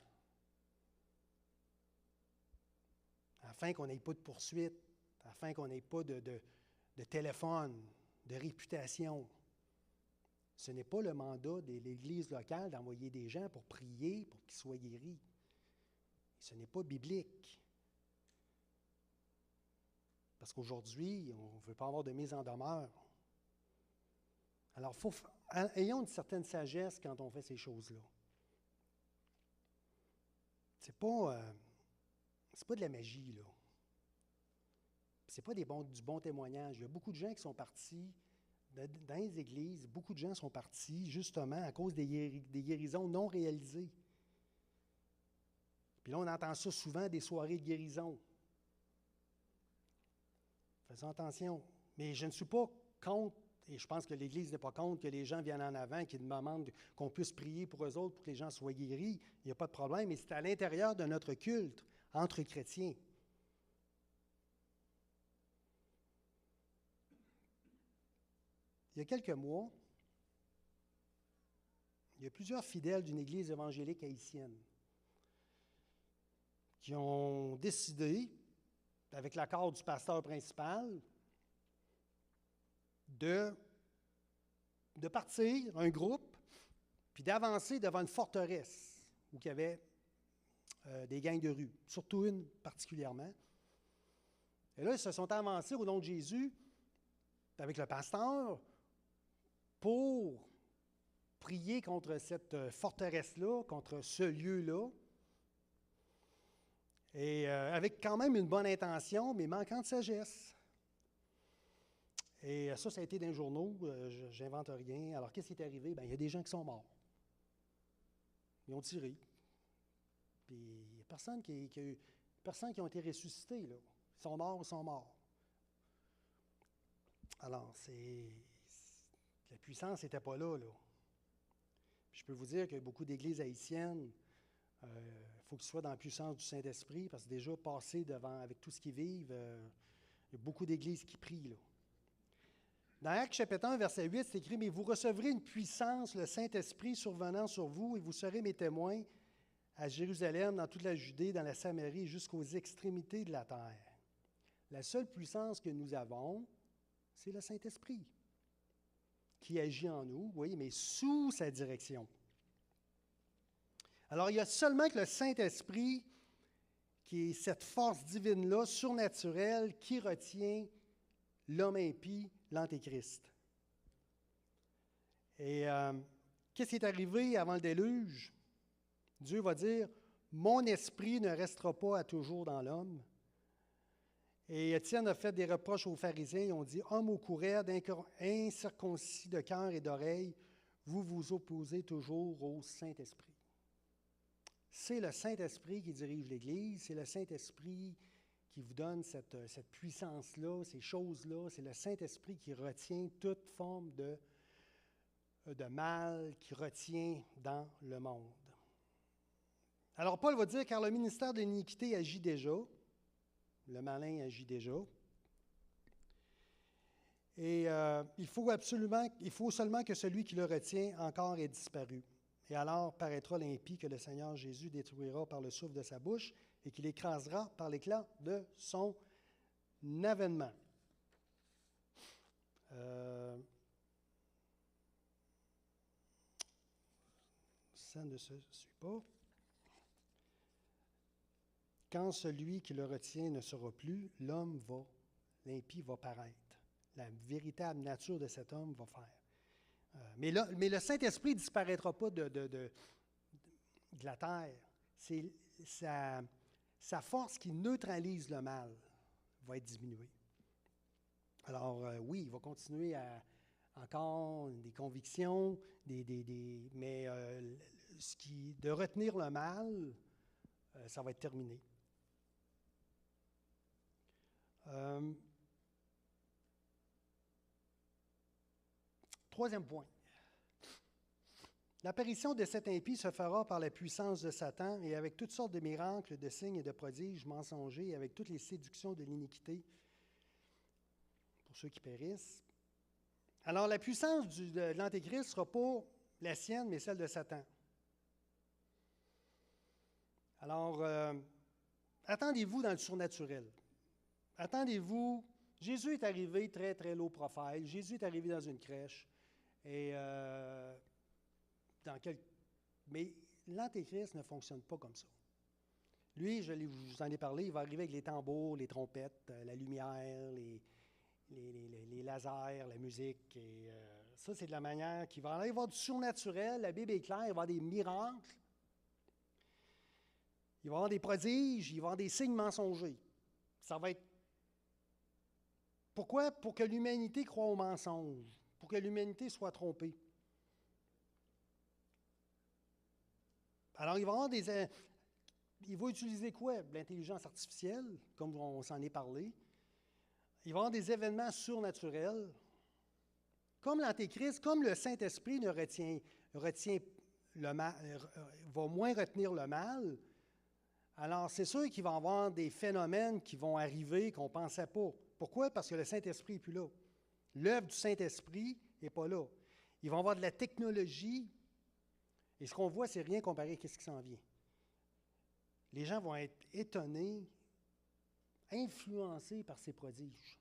Afin qu'on n'ait pas de poursuite, afin qu'on n'ait pas de téléphone, de réputation. Ce n'est pas le mandat de l'Église locale d'envoyer des gens pour prier, pour qu'ils soient guéris. Ce n'est pas biblique. Parce qu'aujourd'hui, on ne veut pas avoir de mise en demeure. Alors, ayons une certaine sagesse quand on fait ces choses-là. C'est pas de la magie, là. C'est pas du bon témoignage. Il y a beaucoup de gens qui sont partis dans les églises, beaucoup de gens sont partis justement à cause des guérisons non réalisées. Puis là, on entend ça souvent, des soirées de guérison. Faisons attention. Mais je ne suis pas contre, et je pense que l'Église n'est pas contre, que les gens viennent en avant, qu'ils demandent qu'on puisse prier pour eux autres, pour que les gens soient guéris. Il n'y a pas de problème, mais c'est à l'intérieur de notre culte, entre chrétiens. Il y a quelques mois, il y a plusieurs fidèles d'une église évangélique haïtienne qui ont décidé, avec l'accord du pasteur principal, de partir, un groupe, puis d'avancer devant une forteresse où il y avait des gangs de rue, surtout une particulièrement. Et là, ils se sont avancés au nom de Jésus avec le pasteur pour prier contre cette forteresse-là, contre ce lieu-là, et avec quand même une bonne intention, mais manquant de sagesse. Et ça a été dans les journaux, j'invente rien. Alors, qu'est-ce qui est arrivé? Bien, il y a des gens qui sont morts. Ils ont tiré. Puis, il n'y a personne qui ont été ressuscités, là. Ils sont morts, ils sont morts. Alors, la puissance n'était pas là, là. Puis je peux vous dire que beaucoup d'églises haïtiennes, il faut qu'ils soient dans la puissance du Saint-Esprit, parce que déjà, passé devant, avec tout ce qu'ils vivent, il y a beaucoup d'églises qui prient, là. Dans Actes chapitre 1, verset 8, c'est écrit « Mais vous recevrez une puissance, le Saint-Esprit survenant sur vous, et vous serez mes témoins à Jérusalem, dans toute la Judée, dans la Samarie, jusqu'aux extrémités de la terre. » La seule puissance que nous avons, c'est le Saint-Esprit qui agit en nous, vous voyez, mais sous sa direction. Alors, il y a seulement que le Saint-Esprit, qui est cette force divine-là, surnaturelle, qui retient l'homme impie, l'Antéchrist. Et qu'est-ce qui est arrivé avant le déluge? Dieu va dire, « Mon esprit ne restera pas à toujours dans l'homme. » Et Étienne a fait des reproches aux pharisiens. Ils ont dit, « Hommes au courrier incirconcis de cœur et d'oreille, vous vous opposez toujours au Saint-Esprit. » C'est le Saint-Esprit qui dirige l'Église, c'est le Saint-Esprit qui vous donne cette puissance-là, ces choses-là. C'est le Saint-Esprit qui retient toute forme de mal, qui retient dans le monde. Alors Paul va dire, car le ministère de l'iniquité agit déjà, le malin agit déjà. Et il faut seulement que celui qui le retient encore ait disparu. Et alors paraîtra l'impie que le Seigneur Jésus détruira par le souffle de sa bouche et qu'il écrasera par l'éclat de son avènement. Ça ne se suit pas. Quand celui qui le retient ne sera plus, l'impie va paraître. La véritable nature de cet homme va faire. Mais le Saint-Esprit ne disparaîtra pas de la terre. C'est sa force qui neutralise le mal va être diminuée. Alors oui, il va continuer à encore des convictions, mais de retenir le mal, ça va être terminé. Troisième point. L'apparition de cet impie se fera par la puissance de Satan et avec toutes sortes de miracles, de signes et de prodiges mensongers, et avec toutes les séductions de l'iniquité pour ceux qui périssent. Alors, la puissance de l'Antéchrist ne sera pas la sienne, mais celle de Satan. Alors, attendez-vous dans le surnaturel. Attendez-vous. Jésus est arrivé très, très low profile. Jésus est arrivé dans une crèche. Et mais l'Antéchrist ne fonctionne pas comme ça. Lui, je vous en ai parlé, il va arriver avec les tambours, les trompettes, la lumière, les lasers, la musique. Et ça, c'est de la manière qu'il va y avoir du surnaturel. La Bible est claire, il va y avoir des miracles. Il va y avoir des prodiges, il va y avoir des signes mensongers. Ça va être... Pourquoi? Pour que l'humanité croie au mensonge, pour que l'humanité soit trompée. Alors, il va y avoir il va utiliser quoi? L'intelligence artificielle, comme on s'en est parlé. Il va y avoir des événements surnaturels. Comme l'Antéchrist, comme le Saint-Esprit retient le mal, va moins retenir le mal, alors c'est sûr qu'il va y avoir des phénomènes qui vont arriver qu'on ne pensait pas. Pourquoi? Parce que le Saint-Esprit n'est plus là. L'œuvre du Saint-Esprit n'est pas là. Il va y avoir de la technologie, et ce qu'on voit, c'est rien comparé à ce qui s'en vient. Les gens vont être étonnés, influencés par ces prodiges.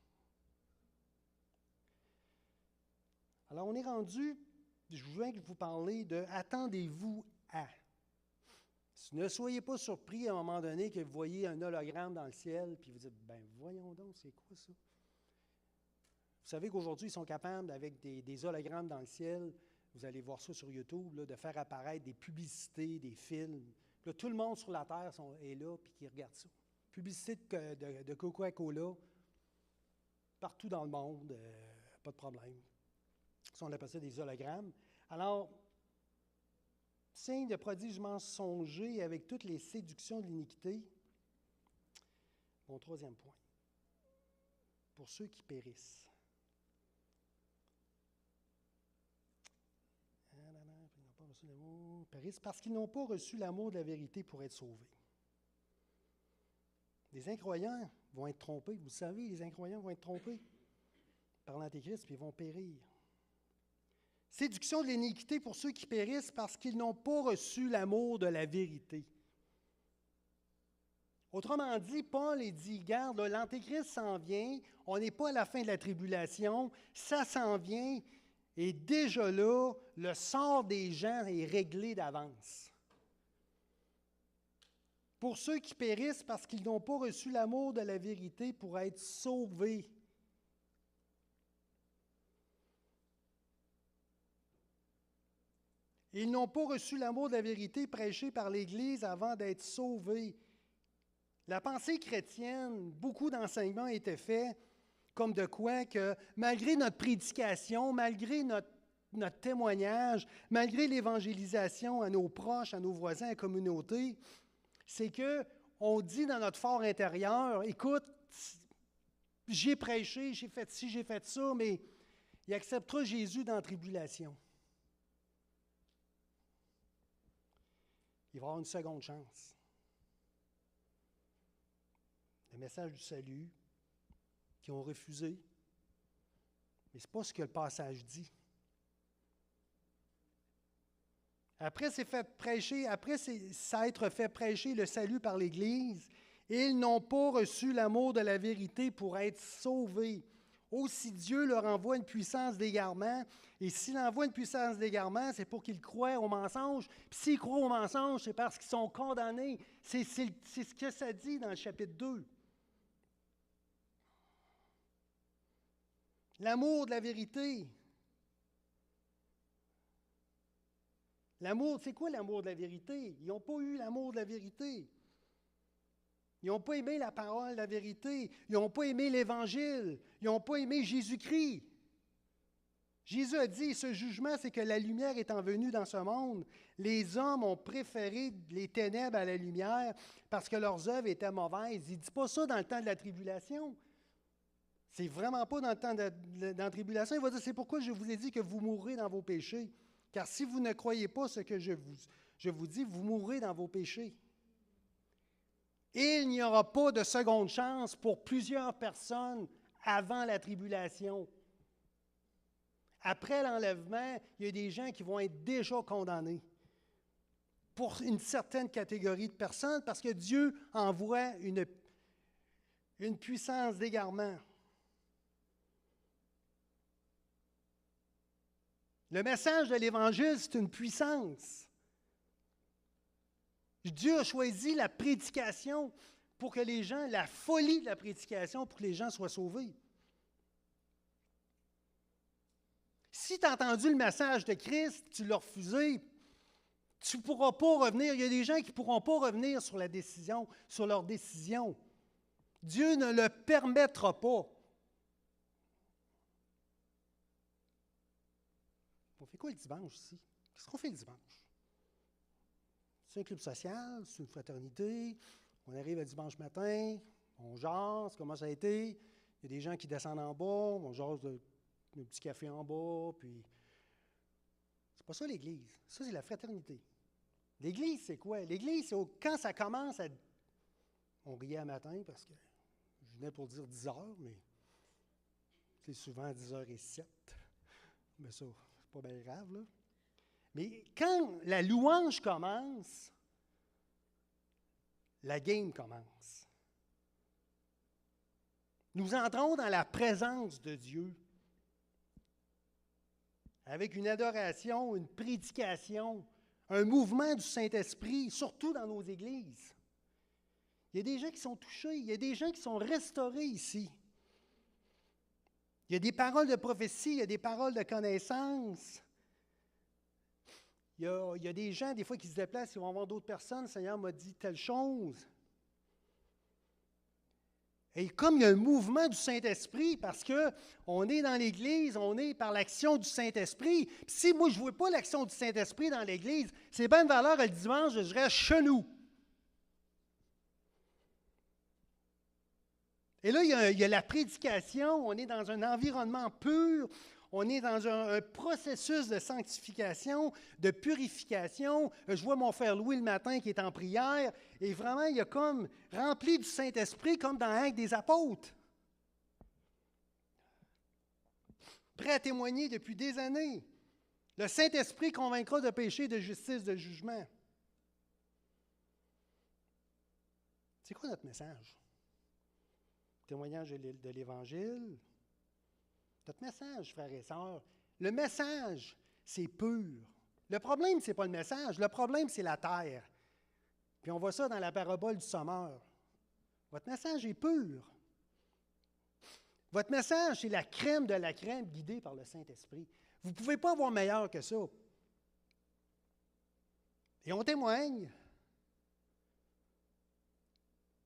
Alors, on est rendu, je voudrais vous parler de « attendez-vous à ». Ne soyez pas surpris à un moment donné que vous voyez un hologramme dans le ciel, puis vous dites « ben voyons donc, c'est quoi ça? » Vous savez qu'aujourd'hui, ils sont capables, avec des hologrammes dans le ciel, vous allez voir ça sur YouTube, là, de faire apparaître des publicités, des films. Là, tout le monde sur la Terre est là, puis qui regarde ça. Publicité de Coca-Cola, partout dans le monde, pas de problème. Ça, on appelle ça des hologrammes. Alors, signe de prodiges mensongers avec toutes les séductions de l'iniquité. Mon troisième point. Pour ceux qui périssent. Périssent parce qu'ils n'ont pas reçu l'amour de la vérité pour être sauvés. Les incroyants vont être trompés. Vous savez, les incroyants vont être trompés par l'Antéchrist, puis ils vont périr. Séduction de l'iniquité pour ceux qui périssent parce qu'ils n'ont pas reçu l'amour de la vérité. Autrement dit, Paul dit, regarde, l'Antéchrist s'en vient, on n'est pas à la fin de la tribulation, ça s'en vient, et déjà là, le sort des gens est réglé d'avance. Pour ceux qui périssent parce qu'ils n'ont pas reçu l'amour de la vérité pour être sauvés. Ils n'ont pas reçu l'amour de la vérité prêché par l'Église avant d'être sauvés. La pensée chrétienne, beaucoup d'enseignements étaient faits comme de quoi que malgré notre prédication, malgré notre témoignage, malgré l'évangélisation à nos proches, à nos voisins, à la communauté, c'est qu'on dit dans notre fort intérieur, écoute, j'ai prêché, j'ai fait ci, j'ai fait ça, mais il acceptera Jésus dans la tribulation. Il va avoir une seconde chance. Le message du salut, qui ont refusé, Mais ce n'est pas ce que le passage dit. Après s'être fait prêcher le salut par l'Église, ils n'ont pas reçu l'amour de la vérité pour être sauvés. Aussi Dieu leur envoie une puissance d'égarement, et s'il envoie une puissance d'égarement, c'est pour qu'ils croient au mensonge. Puis s'ils croient au mensonge, c'est parce qu'ils sont condamnés. C'est ce que ça dit dans le chapitre 2. L'amour de la vérité. L'amour, c'est quoi l'amour de la vérité? Ils n'ont pas eu l'amour de la vérité. Ils n'ont pas aimé la parole de la vérité. Ils n'ont pas aimé l'Évangile. Ils n'ont pas aimé Jésus-Christ. Jésus a dit, ce jugement, c'est que la lumière étant venue dans ce monde, les hommes ont préféré les ténèbres à la lumière parce que leurs œuvres étaient mauvaises. Il ne dit pas ça dans le temps de la tribulation. C'est vraiment pas dans le temps de la tribulation. Il va dire, c'est pourquoi je vous ai dit que vous mourrez dans vos péchés. Car si vous ne croyez pas ce que je vous dis, vous mourrez dans vos péchés. Et il n'y aura pas de seconde chance pour plusieurs personnes avant la tribulation. Après l'enlèvement, il y a des gens qui vont être déjà condamnés pour une certaine catégorie de personnes parce que Dieu envoie une puissance d'égarement. Le message de l'Évangile, c'est une puissance. Dieu a choisi la prédication pour que les gens, la folie de la prédication pour que les gens soient sauvés. Si tu as entendu le message de Christ, tu l'as refusé, tu ne pourras pas revenir. Il y a des gens qui ne pourront pas revenir sur leur décision. Dieu ne le permettra pas. On fait quoi le dimanche ici? Qu'est-ce qu'on fait le dimanche? C'est un club social, c'est une fraternité. On arrive le dimanche matin, on jase, comment ça a été. Il y a des gens qui descendent en bas, on jase un petit café en bas, puis c'est pas ça l'Église. Ça, c'est la fraternité. L'Église, c'est quoi? L'Église, c'est quand ça commence à... On riait à matin parce que je venais pour dire 10 heures, mais c'est souvent 10h07. Mais ça, c'est pas bien grave, là. Mais quand la louange commence, la game commence. Nous entrons dans la présence de Dieu avec une adoration, une prédication, un mouvement du Saint-Esprit, surtout dans nos églises. Il y a des gens qui sont touchés, il y a des gens qui sont restaurés ici. Il y a des paroles de prophétie, il y a des paroles de connaissance. Il y a des gens, des fois, qui se déplacent, ils vont voir d'autres personnes. Le Seigneur m'a dit telle chose. Et comme il y a un mouvement du Saint-Esprit, parce qu'on est dans l'Église, on est par l'action du Saint-Esprit. Puis si moi, je ne vois pas l'action du Saint-Esprit dans l'Église, c'est bien de valeur le dimanche, je reste chez nous. Et là, il y a la prédication, on est dans un environnement pur, on est dans un processus de sanctification, de purification. Je vois mon frère Louis le matin qui est en prière, et vraiment, il est comme rempli du Saint-Esprit, comme dans l'Acte des Apôtres. Prêt à témoigner depuis des années. Le Saint-Esprit convaincra de péché, de justice, de jugement. C'est quoi notre message? Témoignage de l'Évangile. Notre message, frères et sœurs, le message, c'est pur. Le problème, ce n'est pas le message, le problème, c'est la terre. Puis on voit ça dans la parabole du sommeur. Votre message est pur. Votre message, c'est la crème de la crème guidée par le Saint-Esprit. Vous ne pouvez pas avoir meilleur que ça. Et on témoigne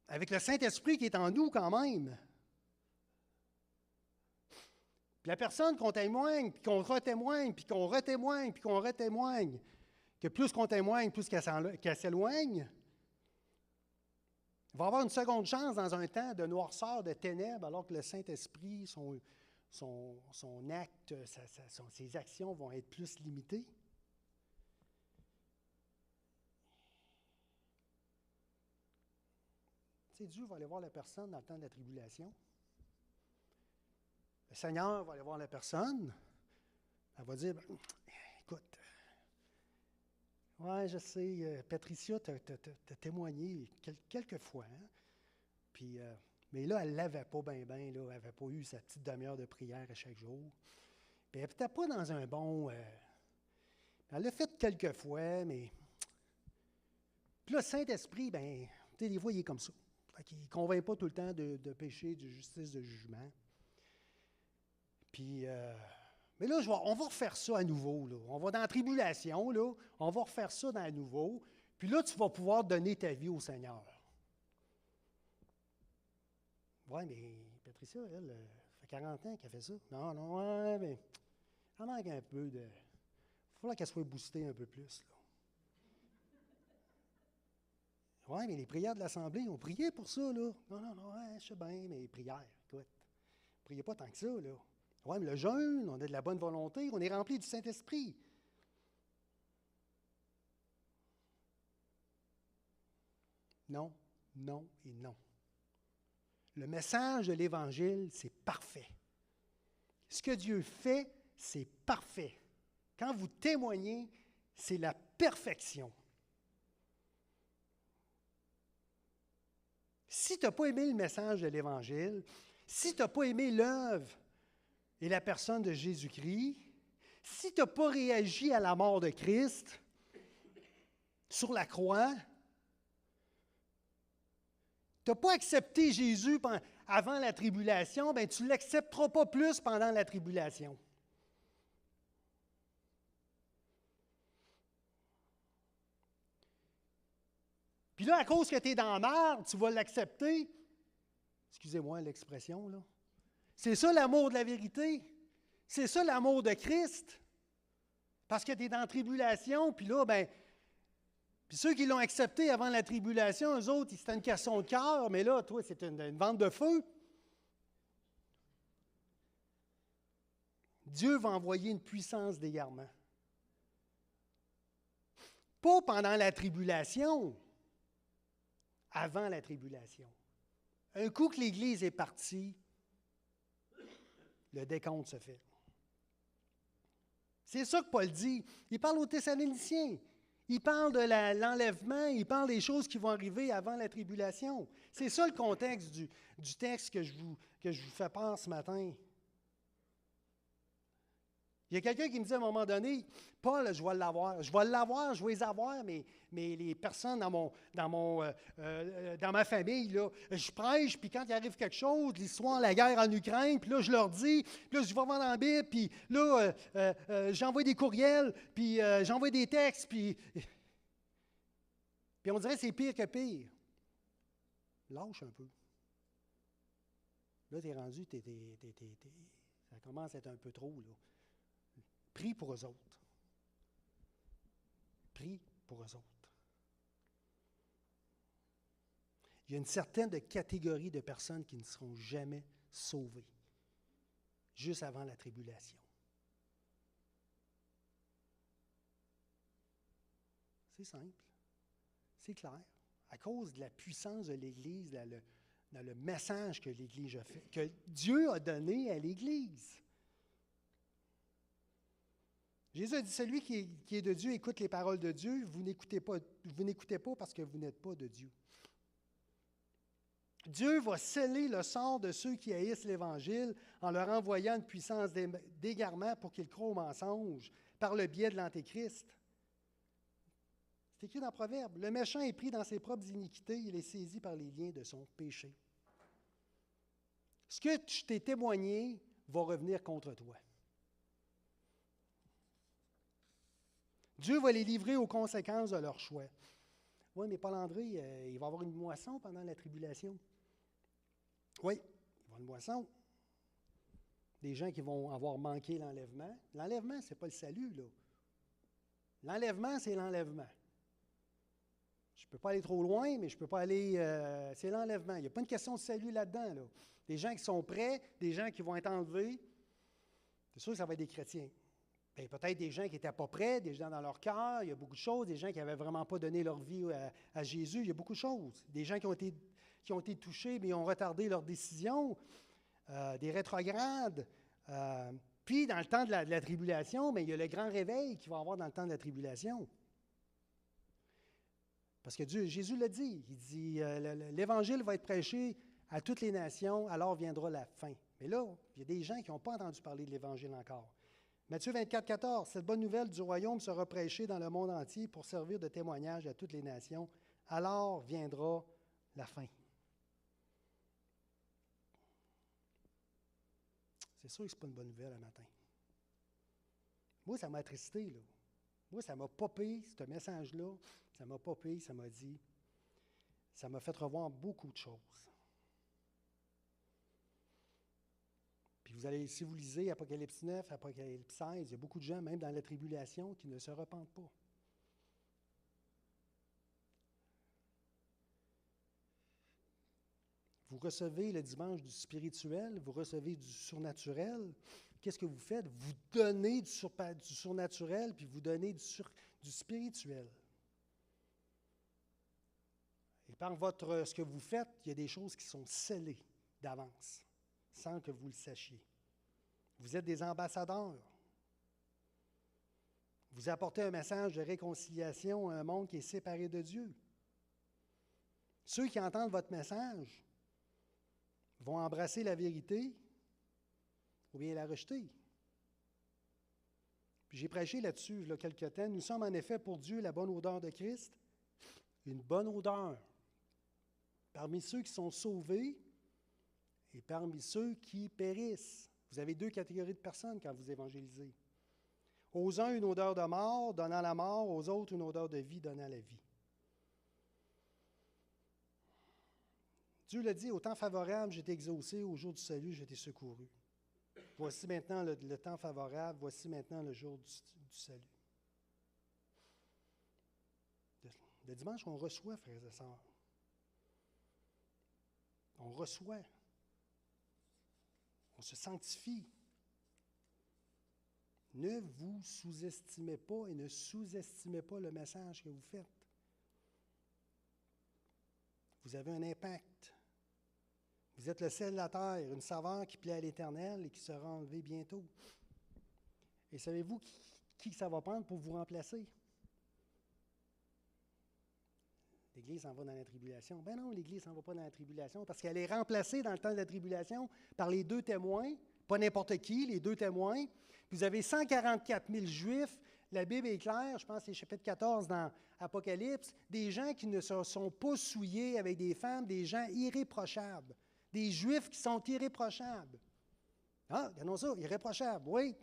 avec le Saint-Esprit qui est en nous quand même. Puis la personne qu'on témoigne, puis qu'on retémoigne, puis qu'on retémoigne, puis qu'on retémoigne, que plus qu'on témoigne, plus qu'elle s'éloigne, il va avoir une seconde chance dans un temps de noirceur, de ténèbres, alors que le Saint-Esprit, son acte, ses actions vont être plus limitées. Tu sais, Dieu va aller voir la personne dans le temps de la tribulation. Le Seigneur va aller voir la personne. Elle va dire, écoute, ouais, je sais, Patricia t'a témoigné quelques fois. Hein? Puis, mais là, elle ne l'avait pas bien, elle n'avait pas eu sa petite demi-heure de prière à chaque jour. Puis elle n'était pas dans un bon... elle l'a fait quelques fois, mais... Puis là, le Saint-Esprit, bien, tu sais, des fois, il est comme ça. Il ne convainc pas tout le temps de péché, de justice, de jugement. Puis, mais là, on va refaire ça à nouveau. Là. On va dans la tribulation, là, on va refaire ça à nouveau. Puis là, tu vas pouvoir donner ta vie au Seigneur. Oui, mais Patricia, elle, ça fait 40 ans qu'elle fait ça. Non, ouais, mais elle manque un peu de... Il faudra qu'elle soit boostée un peu plus. Oui, mais les prières de l'Assemblée, on priait pour ça, là. Non, ouais, je sais bien, mais les prières, écoute, ne priez pas tant que ça, là. Oui, mais le jeûne, on a de la bonne volonté, on est rempli du Saint-Esprit. Non, non et non. Le message de l'Évangile, c'est parfait. Ce que Dieu fait, c'est parfait. Quand vous témoignez, c'est la perfection. Si tu n'as pas aimé le message de l'Évangile, si tu n'as pas aimé l'œuvre et la personne de Jésus-Christ, si tu n'as pas réagi à la mort de Christ sur la croix, tu n'as pas accepté Jésus avant la tribulation, bien, tu ne l'accepteras pas plus pendant la tribulation. Puis là, à cause que tu es dans la merde, tu vas l'accepter. Excusez-moi l'expression, là. C'est ça l'amour de la vérité. C'est ça l'amour de Christ. Parce que tu es dans la tribulation, puis là, bien, puis ceux qui l'ont accepté avant la tribulation, eux autres, c'était une question de cœur, mais là, toi, c'est une vente de feu. Dieu va envoyer une puissance d'égarement. Pas pendant la tribulation, avant la tribulation. Un coup que l'Église est partie, le décompte se fait. C'est ça que Paul dit. Il parle aux Thessaloniciens. Il parle de l'enlèvement, il parle des choses qui vont arriver avant la tribulation. C'est ça le contexte du texte que je vous fais part ce matin. Il y a quelqu'un qui me dit à un moment donné, Paul, je vais l'avoir, je vais les avoir, mais les personnes dans ma famille, là, je prêche, puis quand il arrive quelque chose, l'histoire de la guerre en Ukraine, puis là, je leur dis, puis là, je vais voir dans la Bible, puis là, j'envoie des courriels, puis j'envoie des textes, puis on dirait que c'est pire que pire. Lâche un peu. Là, tu es rendu, ça commence à être un peu trop, là. Prie pour eux autres. Prie pour eux autres. Il y a une certaine catégorie de personnes qui ne seront jamais sauvées, juste avant la tribulation. C'est simple. C'est clair. À cause de la puissance de l'Église, dans le message que l'Église a fait, que Dieu a donné à l'Église. Jésus a dit, celui qui est de Dieu écoute les paroles de Dieu, vous n'écoutez pas parce que vous n'êtes pas de Dieu. Dieu va sceller le sort de ceux qui haïssent l'Évangile en leur envoyant une puissance d'égarement pour qu'ils croient au mensonge par le biais de l'Antéchrist. C'est écrit dans Proverbe. Le méchant est pris dans ses propres iniquités, il est saisi par les liens de son péché. Ce que je t'ai témoigné va revenir contre toi. Dieu va les livrer aux conséquences de leur choix. Oui, mais Paul-André, il va y avoir une moisson pendant la tribulation. Oui, il va y avoir une moisson. Des gens qui vont avoir manqué l'enlèvement. L'enlèvement, ce n'est pas le salut, là. L'enlèvement, c'est l'enlèvement. Je ne peux pas aller trop loin, mais je ne peux pas aller... c'est l'enlèvement. Il n'y a pas une question de salut là-dedans, là. Des gens qui sont prêts, des gens qui vont être enlevés. C'est sûr que ça va être des chrétiens. Bien, peut-être des gens qui n'étaient pas prêts, des gens dans leur cœur, il y a beaucoup de choses, des gens qui n'avaient vraiment pas donné leur vie à Jésus, il y a beaucoup de choses. Des gens qui ont été touchés, mais ont retardé leur décision. des rétrogrades. Puis, dans le temps de la tribulation, bien, il y a le grand réveil qu'il va y avoir dans le temps de la tribulation. Parce que Jésus l'a dit. Il dit, l'Évangile va être prêché à toutes les nations, alors viendra la fin. Mais là, il y a des gens qui n'ont pas entendu parler de l'Évangile encore. Matthieu 24, 14, cette bonne nouvelle du royaume sera prêchée dans le monde entier pour servir de témoignage à toutes les nations, alors viendra la fin. C'est sûr que ce n'est pas une bonne nouvelle un matin. Moi, ça m'a attristé, là. Moi, ça m'a popé, ce message-là, ça m'a popé, ça m'a dit, ça m'a fait revoir beaucoup de choses. Puis vous allez, si vous lisez Apocalypse 9, Apocalypse 16, il y a beaucoup de gens, même dans la tribulation, qui ne se repentent pas. Vous recevez le dimanche du spirituel, vous recevez du surnaturel. Qu'est-ce que vous faites? Vous donnez du surnaturel, puis vous donnez du spirituel. Et par ce que vous faites, il y a des choses qui sont scellées d'avance, sans que vous le sachiez. Vous êtes des ambassadeurs. Vous apportez un message de réconciliation à un monde qui est séparé de Dieu. Ceux qui entendent votre message vont embrasser la vérité ou bien la rejeter. Puis j'ai prêché là-dessus il y a quelque temps. Nous sommes en effet pour Dieu la bonne odeur de Christ, une bonne odeur parmi ceux qui sont sauvés et parmi ceux qui périssent. Vous avez deux catégories de personnes quand vous évangélisez. Aux uns, une odeur de mort, donnant la mort, aux autres, une odeur de vie, donnant la vie. Dieu l'a dit, au temps favorable, j'étais exaucé, au jour du salut, j'étais secouru. Voici maintenant le temps favorable, voici maintenant le jour du salut. Le dimanche, on reçoit, frères et sœurs. On reçoit. On se sanctifie. Ne vous sous-estimez pas et ne sous-estimez pas le message que vous faites. Vous avez un impact. Vous êtes le sel de la terre, une saveur qui plaît à l'Éternel et qui sera enlevée bientôt. Et savez-vous qui ça va prendre pour vous remplacer? L'Église s'en va dans la tribulation. Ben non, l'Église s'en va pas dans la tribulation parce qu'elle est remplacée dans le temps de la tribulation par les deux témoins, pas n'importe qui, les deux témoins. Vous avez 144 000 Juifs. La Bible est claire, je pense que c'est chapitre 14 dans Apocalypse, des gens qui ne se sont pas souillés avec des femmes, des gens irréprochables. Des Juifs qui sont irréprochables. Ah, regardons ça, irréprochables, oui.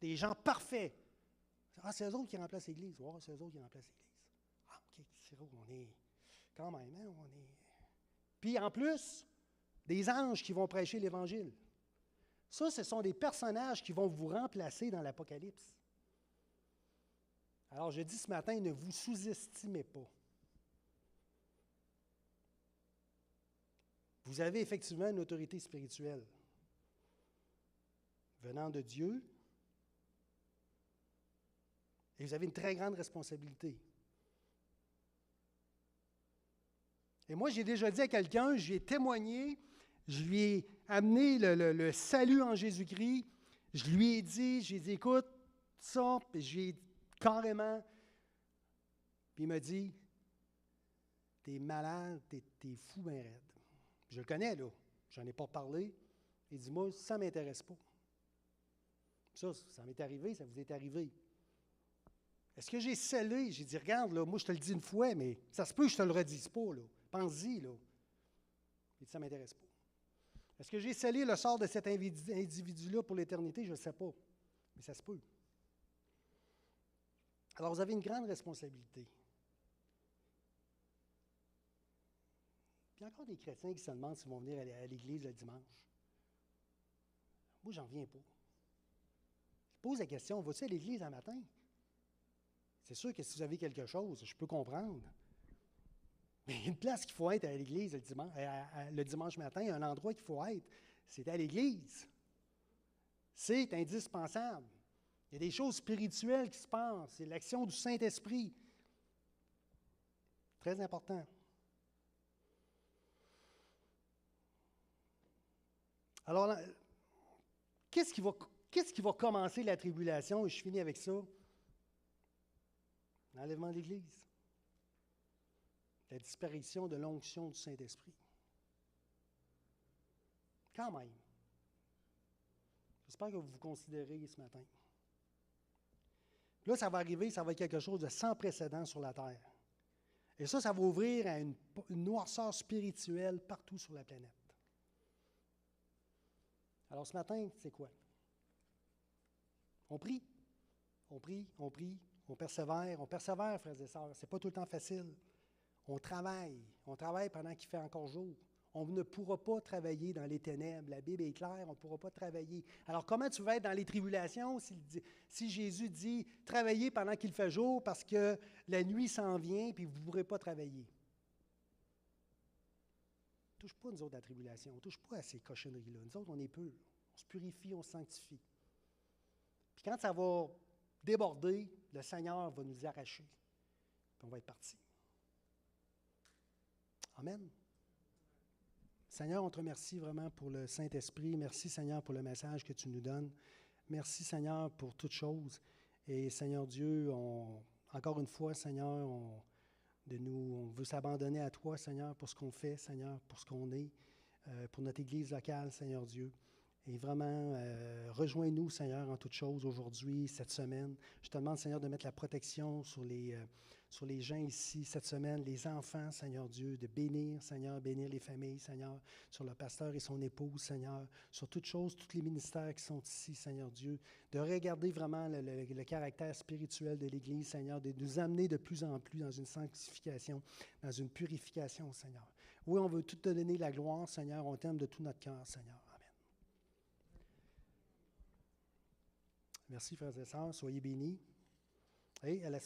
Des gens parfaits. Ah, c'est eux autres qui remplacent l'Église. Ah, c'est eux autres qui remplacent l'Église. Ah, OK, c'est vrai, on est quand même, hein, on est... Puis en plus, des anges qui vont prêcher l'Évangile. Ça, ce sont des personnages qui vont vous remplacer dans l'Apocalypse. Alors, je dis ce matin, ne vous sous-estimez pas. Vous avez effectivement une autorité spirituelle venant de Dieu et vous avez une très grande responsabilité. Et moi, j'ai déjà dit à quelqu'un, j'ai témoigné, je lui ai amené le salut en Jésus-Christ, je lui ai dit, j'ai dit, écoute, ça, puis j'ai carrément, puis il m'a dit, t'es malade, t'es fou, ben raide. Je le connais, là. J'en ai pas parlé. Il dit, moi, ça ne m'intéresse pas. Ça m'est arrivé, ça vous est arrivé. Est-ce que j'ai scellé? J'ai dit, regarde, là, moi, je te le dis une fois, mais ça se peut que je ne te le redise pas, là. Pense-y, là. Il dit, ça ne m'intéresse pas. Est-ce que j'ai scellé le sort de cet individu-là pour l'éternité? Je ne sais pas. Mais ça se peut. Alors, vous avez une grande responsabilité. Puis il y a encore des chrétiens qui se demandent s'ils vont venir à l'église le dimanche. Moi, j'en reviens pas. Je pose la question, vas-tu à l'église un matin? C'est sûr que si vous avez quelque chose, je peux comprendre. Mais il y a une place qu'il faut être à l'église le dimanche matin, un endroit qu'il faut être, c'est à l'église. C'est indispensable. Il y a des choses spirituelles qui se passent. C'est l'action du Saint-Esprit. Très important. Alors, qu'est-ce qui va commencer la tribulation? Et je finis avec ça. L'enlèvement de l'Église. La disparition de l'onction du Saint-Esprit. Quand même. J'espère que vous vous considérez ce matin. Là, ça va arriver, ça va être quelque chose de sans précédent sur la terre. Et ça va ouvrir à une noirceur spirituelle partout sur la planète. Alors ce matin, c'est quoi? On prie. On prie, on prie, on persévère, frères et sœurs. Ce n'est pas tout le temps facile. On travaille pendant qu'il fait encore jour. On ne pourra pas travailler dans les ténèbres. La Bible est claire, on ne pourra pas travailler. Alors, comment tu vas être dans les tribulations si Jésus dit « Travaillez pendant qu'il fait jour parce que la nuit s'en vient et vous ne pourrez pas travailler. » Ne touche pas, nous autres, à la tribulation. On ne touche pas à ces cochonneries-là. Nous autres, on est purs. On se purifie, on se sanctifie. Puis quand ça va déborder, le Seigneur va nous arracher. Puis on va être partis. Amen. Seigneur, on te remercie vraiment pour le Saint-Esprit. Merci, Seigneur, pour le message que tu nous donnes. Merci, Seigneur, pour toutes choses. Et Seigneur Dieu, encore une fois, Seigneur, on veut s'abandonner à toi, Seigneur, pour ce qu'on fait, Seigneur, pour ce qu'on est, pour notre Église locale, Seigneur Dieu. Et vraiment, rejoins-nous, Seigneur, en toutes choses aujourd'hui, cette semaine. Je te demande, Seigneur, de mettre la protection sur les gens ici cette semaine, les enfants, Seigneur Dieu, de bénir, Seigneur, bénir les familles, Seigneur, sur le pasteur et son épouse, Seigneur, sur toutes choses, tous les ministères qui sont ici, Seigneur Dieu, de regarder vraiment le caractère spirituel de l'Église, Seigneur, de nous amener de plus en plus dans une sanctification, dans une purification, Seigneur. Oui, on veut tout te donner la gloire, Seigneur, on t'aime de tout notre cœur, Seigneur. Merci, frères et sœurs. Soyez bénis. Et à la